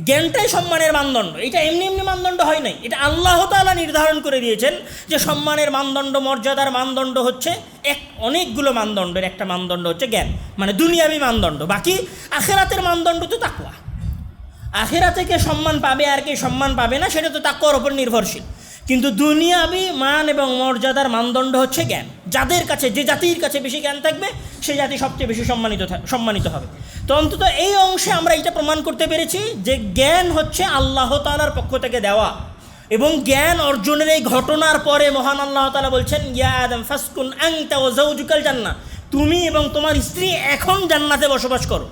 জ্ঞানটাই সম্মানের মানদণ্ড। এটা এমনি এমনি মানদণ্ড হয় নাই, এটা আল্লাহ তাআলা নির্ধারণ করে দিয়েছেন যে সম্মানের মানদণ্ড, মর্যাদার মানদণ্ড হচ্ছে অনেকগুলো মানদণ্ডের একটা মানদণ্ড হচ্ছে জ্ঞান, মানে দুনিয়াবি মানদণ্ড। বাকি আখিরাতের মানদণ্ড তো তাকওয়া। আখিরাতে কে সম্মান পাবে আর কে সম্মান পাবে না সেটা তো তাকওয়ার উপর নির্ভরশীল। কিন্তু দুনিয়াবি মান এবং মর্যাদার মানদণ্ড হচ্ছে জ্ঞান। যাদের কাছে, যে জাতির কাছে বেশি জ্ঞান থাকবে সেই জাতি সবচেয়ে বেশি সম্মানিত হবে। তো অন্তত এই অংশে আমরা এটা প্রমাণ করতে পেরেছি যে জ্ঞান হচ্ছে আল্লাহ তাআলার পক্ষ থেকে দেওয়া। এবং জ্ঞান অর্জনের এই ঘটনার পরে মহান আল্লাহ তাআলা বলছেন, ইয়া আদম ফাসকুন আনতা ওয়া যাওজুকাল জান্নাহ, তুমি এবং তোমার স্ত্রী এখন জান্নাতে বসবাস করো।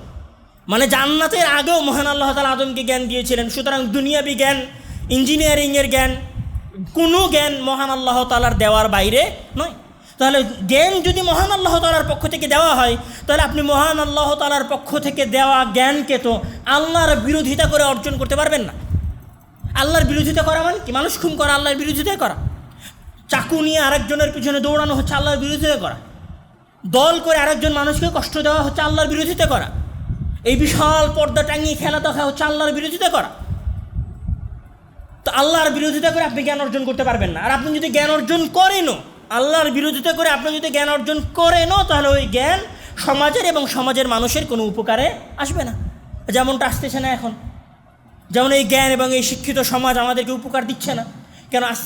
মানে জান্নাতের আগেও মহান আল্লাহ তাআলা আদমকে জ্ঞান দিয়েছিলেন। সুতরাং দুনিয়াবি জ্ঞান, ইঞ্জিনিয়ারিংয়ের জ্ঞান, কোনো জ্ঞান মহান আল্লাহ তাআলার দেওয়ার বাইরে নয়। তাহলে জ্ঞান যদি মহান আল্লাহ তাআলার পক্ষ থেকে দেওয়া হয়, তাহলে আপনি মহান আল্লাহ তাআলার পক্ষ থেকে দেওয়া জ্ঞানকে তো আল্লাহর বিরোধিতা করে অর্জন করতে পারবেন না। আল্লাহর বিরোধিতা করা মানে কি? মানুষ খুন করা আল্লাহর বিরোধিতা করা। চাকু নিয়ে আরেকজনের পিছনে দৌড়ানো হচ্ছে আল্লাহর বিরোধিতা করা। দল করে আরেকজন মানুষকে কষ্ট দেওয়া হচ্ছে আল্লাহর বিরোধিতা করা। এই বিশাল পর্দা টাঙিয়ে খেলা দেখা হচ্ছে আল্লাহর বিরোধিতা করা। তো আল্লাহর বিরোধিতা করে আপনি জ্ঞান অর্জন করতে পারবেন না। আর আপনি যদি জ্ঞান অর্জন করেনও, আল্লাহর বিরোধিতা করে আপনি যদি জ্ঞান অর্জন করেনও, তাহলে ওই জ্ঞান সমাজের এবং সমাজের মানুষের কোনো উপকারে আসবে না, যেমনটা আসতেছে না এখন। যেমন এই জ্ঞান এবং এই শিক্ষিত সমাজ আমাদেরকে উপকার দিচ্ছে না। কেন? আজ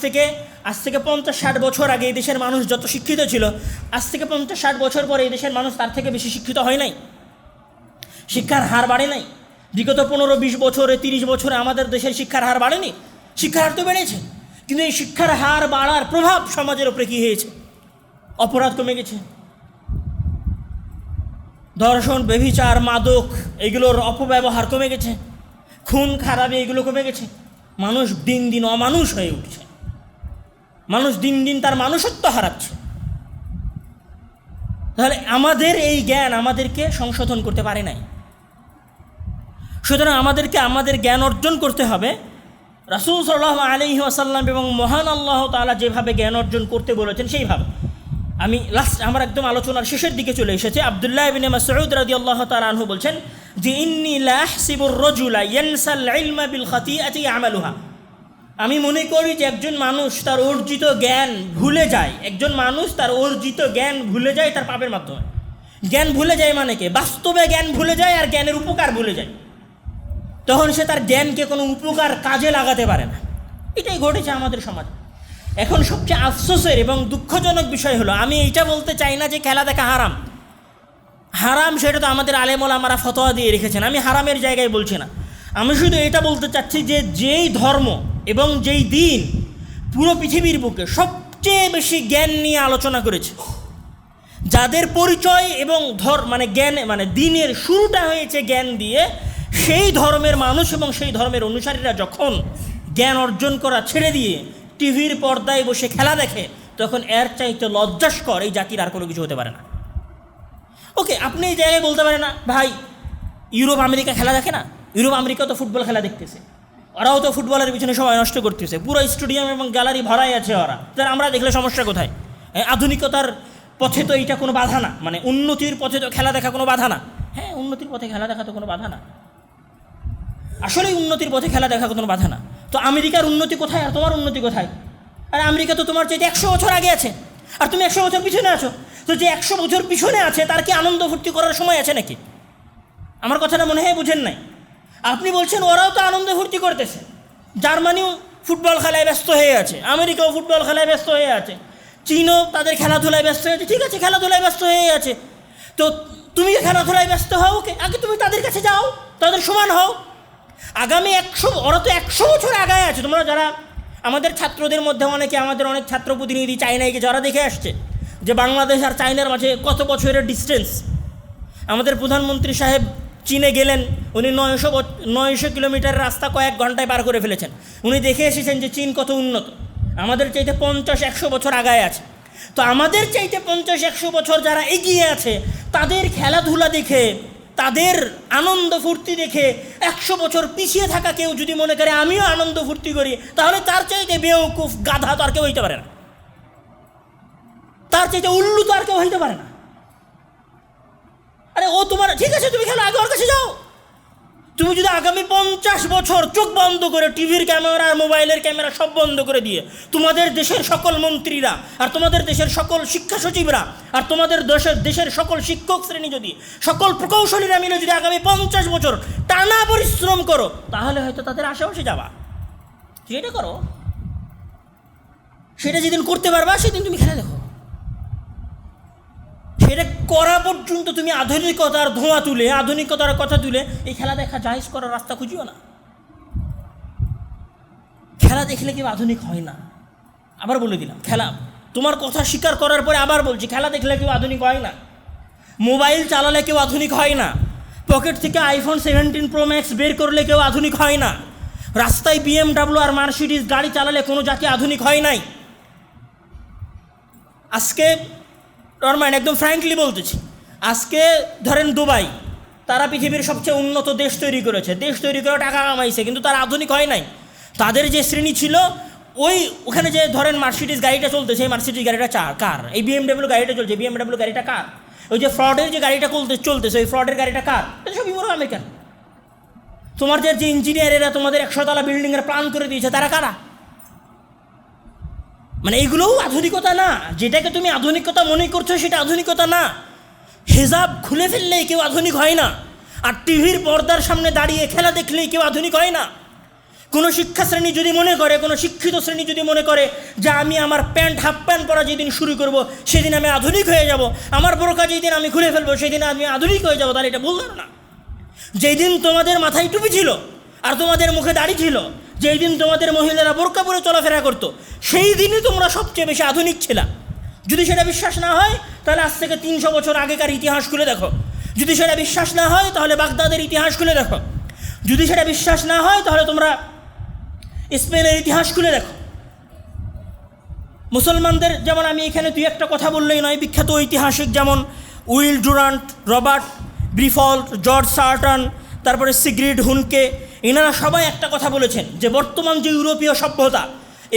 থেকে 50-60 বছর আগে এই দেশের মানুষ যত শিক্ষিত ছিল, আজ থেকে 50-60 বছর পরে এই দেশের মানুষ তার থেকে বেশি শিক্ষিত হয় নাই, শিক্ষার হার বাড়ে নাই। বিগত 15-20 বছরে 30 বছরে আমাদের দেশের শিক্ষার হার বাড়েনি, শিক্ষার হার তো বেড়েছে। কিন্তু এই শিক্ষার হার বাড়ার প্রভাব সমাজের উপরে কী হয়েছে? অপরাধ কমে গেছে, ধর্ষণ, ব্যভিচার, মাদক এগুলোর অপব্যবহার কমে গেছে, খুন খারাপি এগুলো কমে গেছে। মানুষ দিন দিন অমানুষ হয়ে উঠছে, মানুষ দিন দিন তার মানুষত্ব হারাচ্ছে। তাহলে আমাদের এই জ্ঞান আমাদেরকে সংশোধন করতে পারে নাই। সুতরাং আমাদেরকে আমাদের জ্ঞান অর্জন করতে হবে রাসূল সাল্লাল্লাহু আলাইহি ওয়াসাল্লাম এবং মহান আল্লাহ তাআলা যেভাবে জ্ঞান অর্জন করতে বলেছেন সেইভাবে। আমি আমার একদম আলোচনার শেষের দিকে চলে এসেছে। আব্দুল্লাহ ইবনে মাসউদ রাদিয়াল্লাহু তাআলা আনহু বলছেন যে ইন্নী লা আহসিবুর রাজুলা ইয়ানসাল ইলমা বিল খাতিআতি ইয়ামালুহা। আমি মনে করি যে একজন মানুষ তার অর্জিত জ্ঞান ভুলে যায়, একজন মানুষ তার অর্জিত জ্ঞান ভুলে যায় তার পাপের মাধ্যমে। জ্ঞান ভুলে যায় মানে কি? বাস্তবে জ্ঞান ভুলে যায় আর জ্ঞানের উপকার ভুলে যায়। তখন সে তার জ্ঞানকে কোনো উপকার কাজে লাগাতে পারে না। এটাই ঘটেছে আমাদের সমাজে। এখন সবচেয়ে আফসোসের এবং দুঃখজনক বিষয় হলো, আমি এইটা বলতে চাই না যে খেলা দেখা হারাম, হারাম সেটা তো আমাদের আলেম ওলামারা ফতোয়া দিয়ে রেখেছেন, আমি হারামের জায়গায় বলছি না। আমি শুধু এটা বলতে চাচ্ছি যে যেই ধর্ম এবং যেই দিন পুরো পৃথিবীর বুকে সবচেয়ে বেশি জ্ঞান নিয়ে আলোচনা করেছে, যাদের পরিচয় এবং জ্ঞান দিনের শুরুটা হয়েছে জ্ঞান দিয়ে, সেই ধর্মের মানুষ এবং সেই ধর্মের অনুসারীরা যখন জ্ঞান অর্জন করা ছেড়ে দিয়ে টিভির পর্দায় বসে খেলা দেখে, তখন এর চাইতে লজ্জাস্কর এই জাতির আর কোনো কিছু হতে পারে না। ওকে, আপনি এই জায়গায় বলতে পারেন না ভাই ইউরোপ আমেরিকা খেলা দেখে না, ইউরোপ আমেরিকা তো ফুটবল খেলা দেখতেছে, ওরাও তো ফুটবলের পিছনে সময় নষ্ট করতেছে, পুরো স্টেডিয়াম এবং গ্যালারি ভরাই আছে ওরা, তাহলে আমরা দেখলে সমস্যা কোথায়? আধুনিকতার পথে তো এইটা কোনো বাধা না, উন্নতির পথে তো খেলা দেখা কোনো বাধা না। হ্যাঁ, উন্নতির পথে খেলা দেখা তো কোনো বাধা না, আসলেই উন্নতির পথে খেলা দেখা কোনো বাধা না। তো আমেরিকার উন্নতি কোথায় আর তোমার উন্নতি কোথায়? আর আমেরিকা তো তোমার চাইতে 100 বছর আগে আছে আর তুমি 100 বছর পিছনে আছো। তো যে 100 বছর পিছনে আছে তার কি আনন্দ ফুর্তি করার সময় আছে নাকি? আমার কথাটা মনে হয় বুঝেন নাই। আপনি বলছেন ওরাও তো আনন্দ ফুর্তি করতেছে, জার্মানিও ফুটবল খেলায় ব্যস্ত হয়ে আছে, আমেরিকাও ফুটবল খেলায় ব্যস্ত হয়ে আছে, চীনও তাদের খেলাধুলায় ব্যস্ত হয়ে আছে। ঠিক আছে, খেলাধুলায় ব্যস্ত হয়ে আছে, তো তুমি খেলাধুলায় ব্যস্ত হও, ওকে, আগে তুমি তাদের কাছে যাও, তাদের সমান হও। আগামী 100, ওরা তো 100 বছর আগায় আছে। তোমরা যারা আমাদের ছাত্রদের মধ্যে আমাদের অনেক ছাত্র প্রতিনিধি চায়নায় গিয়ে যারা দেখে আসছে যে বাংলাদেশ আর চায়নার মাঝে কত বছরের ডিস্টেন্স। আমাদের প্রধানমন্ত্রী সাহেব চীনে গেলেন, উনি 900 কিলোমিটার রাস্তা কয়েক ঘন্টায় পার করে ফেলেছেন। উনি দেখে এসেছেন যে চীন কত উন্নত, আমাদের চাইতে 50-100 বছর আগায় আছে। তো আমাদের চাইতে 50-100 বছর যারা এগিয়ে আছে, তাদের খেলাধুলা দেখে, তাদের আনন্দ ফুর্তি দেখে 100 বছর পিছিয়ে থাকা কেউ যদি মনে করে আমিও আনন্দ ফুর্তি করি, তাহলে তার চাইতে বেওকুফ গাধা তো আর কেউ হইতে পারে না, তার চাইতে উল্লু তো আর কেউ হইতে পারে না। আরে ও তোমার ঠিক আছে, তুমি খেলো, আগে ওর কাছে যাও। তুমি যদি আগামী 50 বছর চোখ বন্ধ করে টিভির ক্যামেরা আর মোবাইলের ক্যামেরা সব বন্ধ করে দিয়ে তোমাদের দেশের সকল মন্ত্রীরা আর তোমাদের দেশের সকল শিক্ষা সচিবরা আর তোমাদের দেশের সকল শিক্ষক শ্রেণী যদি, সকল প্রকৌশলীরা মিলে যদি আগামী 50 বছর টানা পরিশ্রম করো, তাহলে হয়তো তাদের আশেপাশে যাবা। সেটা করো, সেটা যেদিন করতে পারবা সেদিন তুমি খেলা দেখো। সেটা করা পর্যন্ত তুমি আধুনিকতার ধোঁয়া তুলে, আধুনিকতার কথা তুলে এই খেলা দেখা জায়েজ করার রাস্তা খুঁজিও না। খেলা দেখলে কেউ আধুনিক হয় না। আবার বলে দিলাম, খেলা, তোমার কথা স্বীকার করার পরে আবার বলছি, খেলা দেখলে কেউ আধুনিক হয় না, মোবাইল চালালে কেউ আধুনিক হয় না, পকেট থেকে iPhone 17 Pro Max বের করলে কেউ আধুনিক হয় না, রাস্তায় BMW আর মার্সিডিজ গাড়ি চালালে কোনো জাতি আধুনিক হয় নাই। আজকে একদম ফ্র্যাঙ্কলি বলতেছি, আজকে ধরেন দুবাই, তারা পৃথিবীর সবচেয়ে উন্নত দেশ তৈরি করেছে, দেশ তৈরি করে টাকা কামাইছে, কিন্তু তারা আধুনিক হয় নাই। তাদের যে শ্রেণী ছিল, ওখানে যে ধরেন মার্সিডিজ গাড়িটা চলতেছে, এই মার্সিডিজ গাড়িটা কার? এই BMW গাড়িটা চলছে, BMW গাড়িটা কার? ওই যে ফ্রডের যে গাড়িটা চলতেছে, ওই ফ্রডের গাড়িটা কার? এটা সব নামে কেন? তোমাদের যে ইঞ্জিনিয়ারেরা তোমাদের 100 তলা বিল্ডিংয়ের প্ল্যান করে দিয়েছে তারা কারা? মানে এগুলোও আধুনিকতা না। যেটাকে তুমি আধুনিকতা মনে করছো সেটা আধুনিকতা না। হিজাব খুলে ফেললেই কেউ আধুনিক হয় না, আর টিভির পর্দার সামনে দাঁড়িয়ে খেলা দেখলেই কেউ আধুনিক হয় না। কোনো শিক্ষা শ্রেণী যদি মনে করে, কোনো শিক্ষিত শ্রেণী যদি মনে করে যে আমি আমার হাফ প্যান্ট পরা যেদিন শুরু করব সেদিন আমি আধুনিক হয়ে যাব, আমার বোরকা যেদিন আমি খুলে ফেলবো সেদিন আমি আধুনিক হয়ে যাব, তাহলে এটা ভুল ধারণা। যেই দিন তোমাদের মাথায় টুপি ছিল আর তোমাদের মুখে দাড়ি ছিল, যেই দিন তোমাদের মহিলারা বোরকা পরে চলাফেরা করতো, সেই দিনই তোমরা সবচেয়ে বেশি আধুনিক ছিলা। যদি সেটা বিশ্বাস না হয় তাহলে আজ থেকে 300 বছর আগেকার ইতিহাস খুলে দেখো। যদি সেটা বিশ্বাস না হয় তাহলে বাগদাদের ইতিহাস খুলে দেখো। যদি সেটা বিশ্বাস না হয় তাহলে তোমরা স্পেনের ইতিহাস খুলে দেখো। মুসলমানদের যেমন আমি এখানে তুই একটা কথা বললেই নয়, বিখ্যাত ঐতিহাসিক যেমন Will Durant, Robert Briffault, George Sarton, তারপরে সিগ্রিড হুনকে, এনারা সবাই একটা কথা বলেছেন যে বর্তমান যে ইউরোপীয় সভ্যতা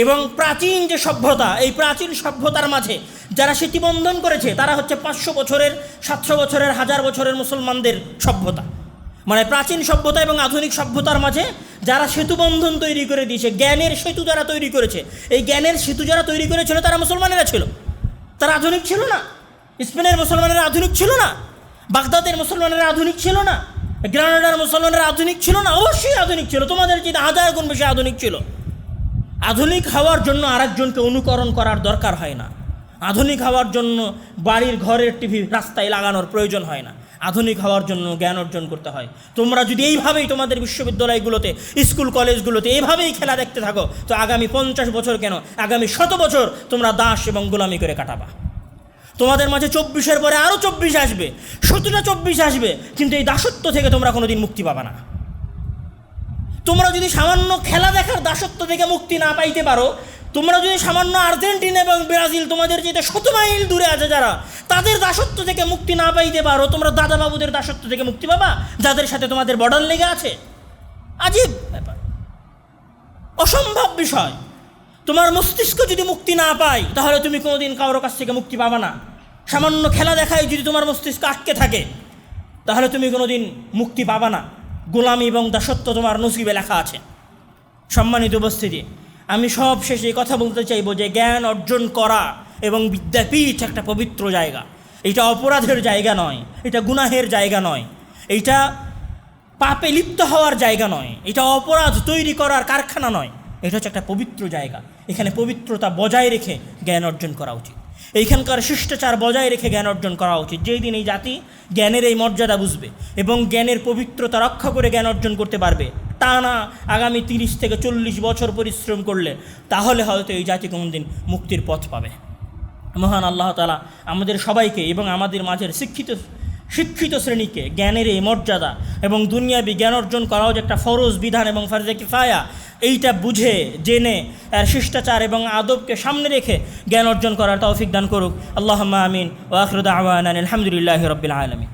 এবং প্রাচীন যে সভ্যতা, এই প্রাচীন সভ্যতার মাঝে যারা স্মৃতিবন্ধন করেছে তারা হচ্ছে 500 বছরের, 700 বছরের, 1000 বছরের মুসলমানদের সভ্যতা। মানে প্রাচীন সভ্যতা এবং আধুনিক সভ্যতার মাঝে যারা সেতুবন্ধন তৈরি করে দিয়েছে, জ্ঞানের সেতু যারা তৈরি করেছে, এই জ্ঞানের সেতু যারা তৈরি করেছিল তারা মুসলমানেরা ছিল। তারা আধুনিক ছিল না। স্পেনের মুসলমানেরা আধুনিক ছিল না, বাগদাদের মুসলমানেরা আধুনিক ছিল না, গ্রানাডার মুসলমানেরা আধুনিক ছিল না। অবশ্যই আধুনিক ছিল, তোমাদের চেয়ে 1000 গুণ বেশি আধুনিক ছিল। আধুনিক হওয়ার জন্য আরেকজনকে অনুকরণ করার দরকার হয় না। আধুনিক হওয়ার জন্য বাড়ির ঘরের টিভি রাস্তায় লাগানোর প্রয়োজন হয় না। আধুনিক হওয়ার জন্য জ্ঞান অর্জন করতে হয়। তোমরা যদি এইভাবেই তোমাদের বিশ্ববিদ্যালয়গুলোতে, স্কুল কলেজগুলোতে এইভাবেই খেলা দেখতে থাকো তো আগামী 50 বছর কেন, আগামী 100 বছর তোমরা দাস এবং গোলামি করে কাটাবা। তোমাদের মাঝে 24-এর পরে আরও 24 আসবে, 17টা 24 আসবে, কিন্তু এই দাসত্ব থেকে তোমরা কোনোদিন মুক্তি পাবা না। তোমরা যদি সামান্য খেলা দেখার দাসত্ব থেকে মুক্তি না পাইতে পারো, তোমরা যদি সামান্য আর্জেন্টিনা এবং ব্রাজিল তোমাদের যেটা 100 মাইল দূরে আছে যারা, তাদের দাসত্ব থেকে মুক্তি না পাইতে পারো, তোমরা দাদা বাবুদের দাসত্ব থেকে মুক্তি পাবা যাদের সাথে তোমাদের বর্ডার লেগে আছে? আজীব ব্যাপার, অসম্ভব বিষয়। তোমার মস্তিষ্ক যদি মুক্তি না পায় তাহলে তুমি কোনোদিন কারোর কাছ থেকে মুক্তি পাবা না। সামান্য খেলা দেখায় যদি তোমার মস্তিষ্ক আটকে থাকে তাহলে তুমি কোনোদিন মুক্তি পাবা না। গোলামি এবং দাসত্ব তোমার নসিবে লেখা আছে। সম্মানিত উপস্থিতি, আমি সব শেষে কথা বলতে চাইব যে জ্ঞান অর্জন করা এবং বিদ্যাপীঠ একটা পবিত্র জায়গা। এটা অপরাধের জায়গা নয়, এটা গুনাহের জায়গা নয়, এটা পাপে লিপ্ত হওয়ার জায়গা নয়, এটা অপরাধ তৈরি করার কারখানা নয়। এটা হচ্ছে একটা পবিত্র জায়গা। এখানে পবিত্রতা বজায় রেখে জ্ঞান অর্জন করা উচিত। এইখানকার শিষ্টাচার বজায় রেখে জ্ঞান অর্জন করা উচিত। যেই দিন এই জাতি জ্ঞানের এই মর্যাদা বুঝবে এবং জ্ঞানের পবিত্রতা রক্ষা করে জ্ঞান অর্জন করতে পারবে, তা না আগামী 30 থেকে 40 বছর পরিশ্রম করলে, তাহলে হয়তো এই জাতি কোনোদিন মুক্তির পথ পাবে। মহান আল্লাহ তাআলা আমাদের সবাইকে এবং আমাদের মাঝের শিক্ষিত শ্রেণীকে জ্ঞানের এই মর্যাদা এবং দুনিয়াবি জ্ঞান অর্জন করাও যে একটা ফরজ বিধান এবং ফারজে কিফায়া, এইটা বুঝে জেনে আর শিষ্টাচার এবং আদবকে সামনে রেখে জ্ঞান অর্জন করার তৌফিক দান করুক। আল্লাহুম্মা আমিন। ওয়া আখিরু দাওয়ানা আলহামদুলিল্লাহি রাব্বিল আলামিন।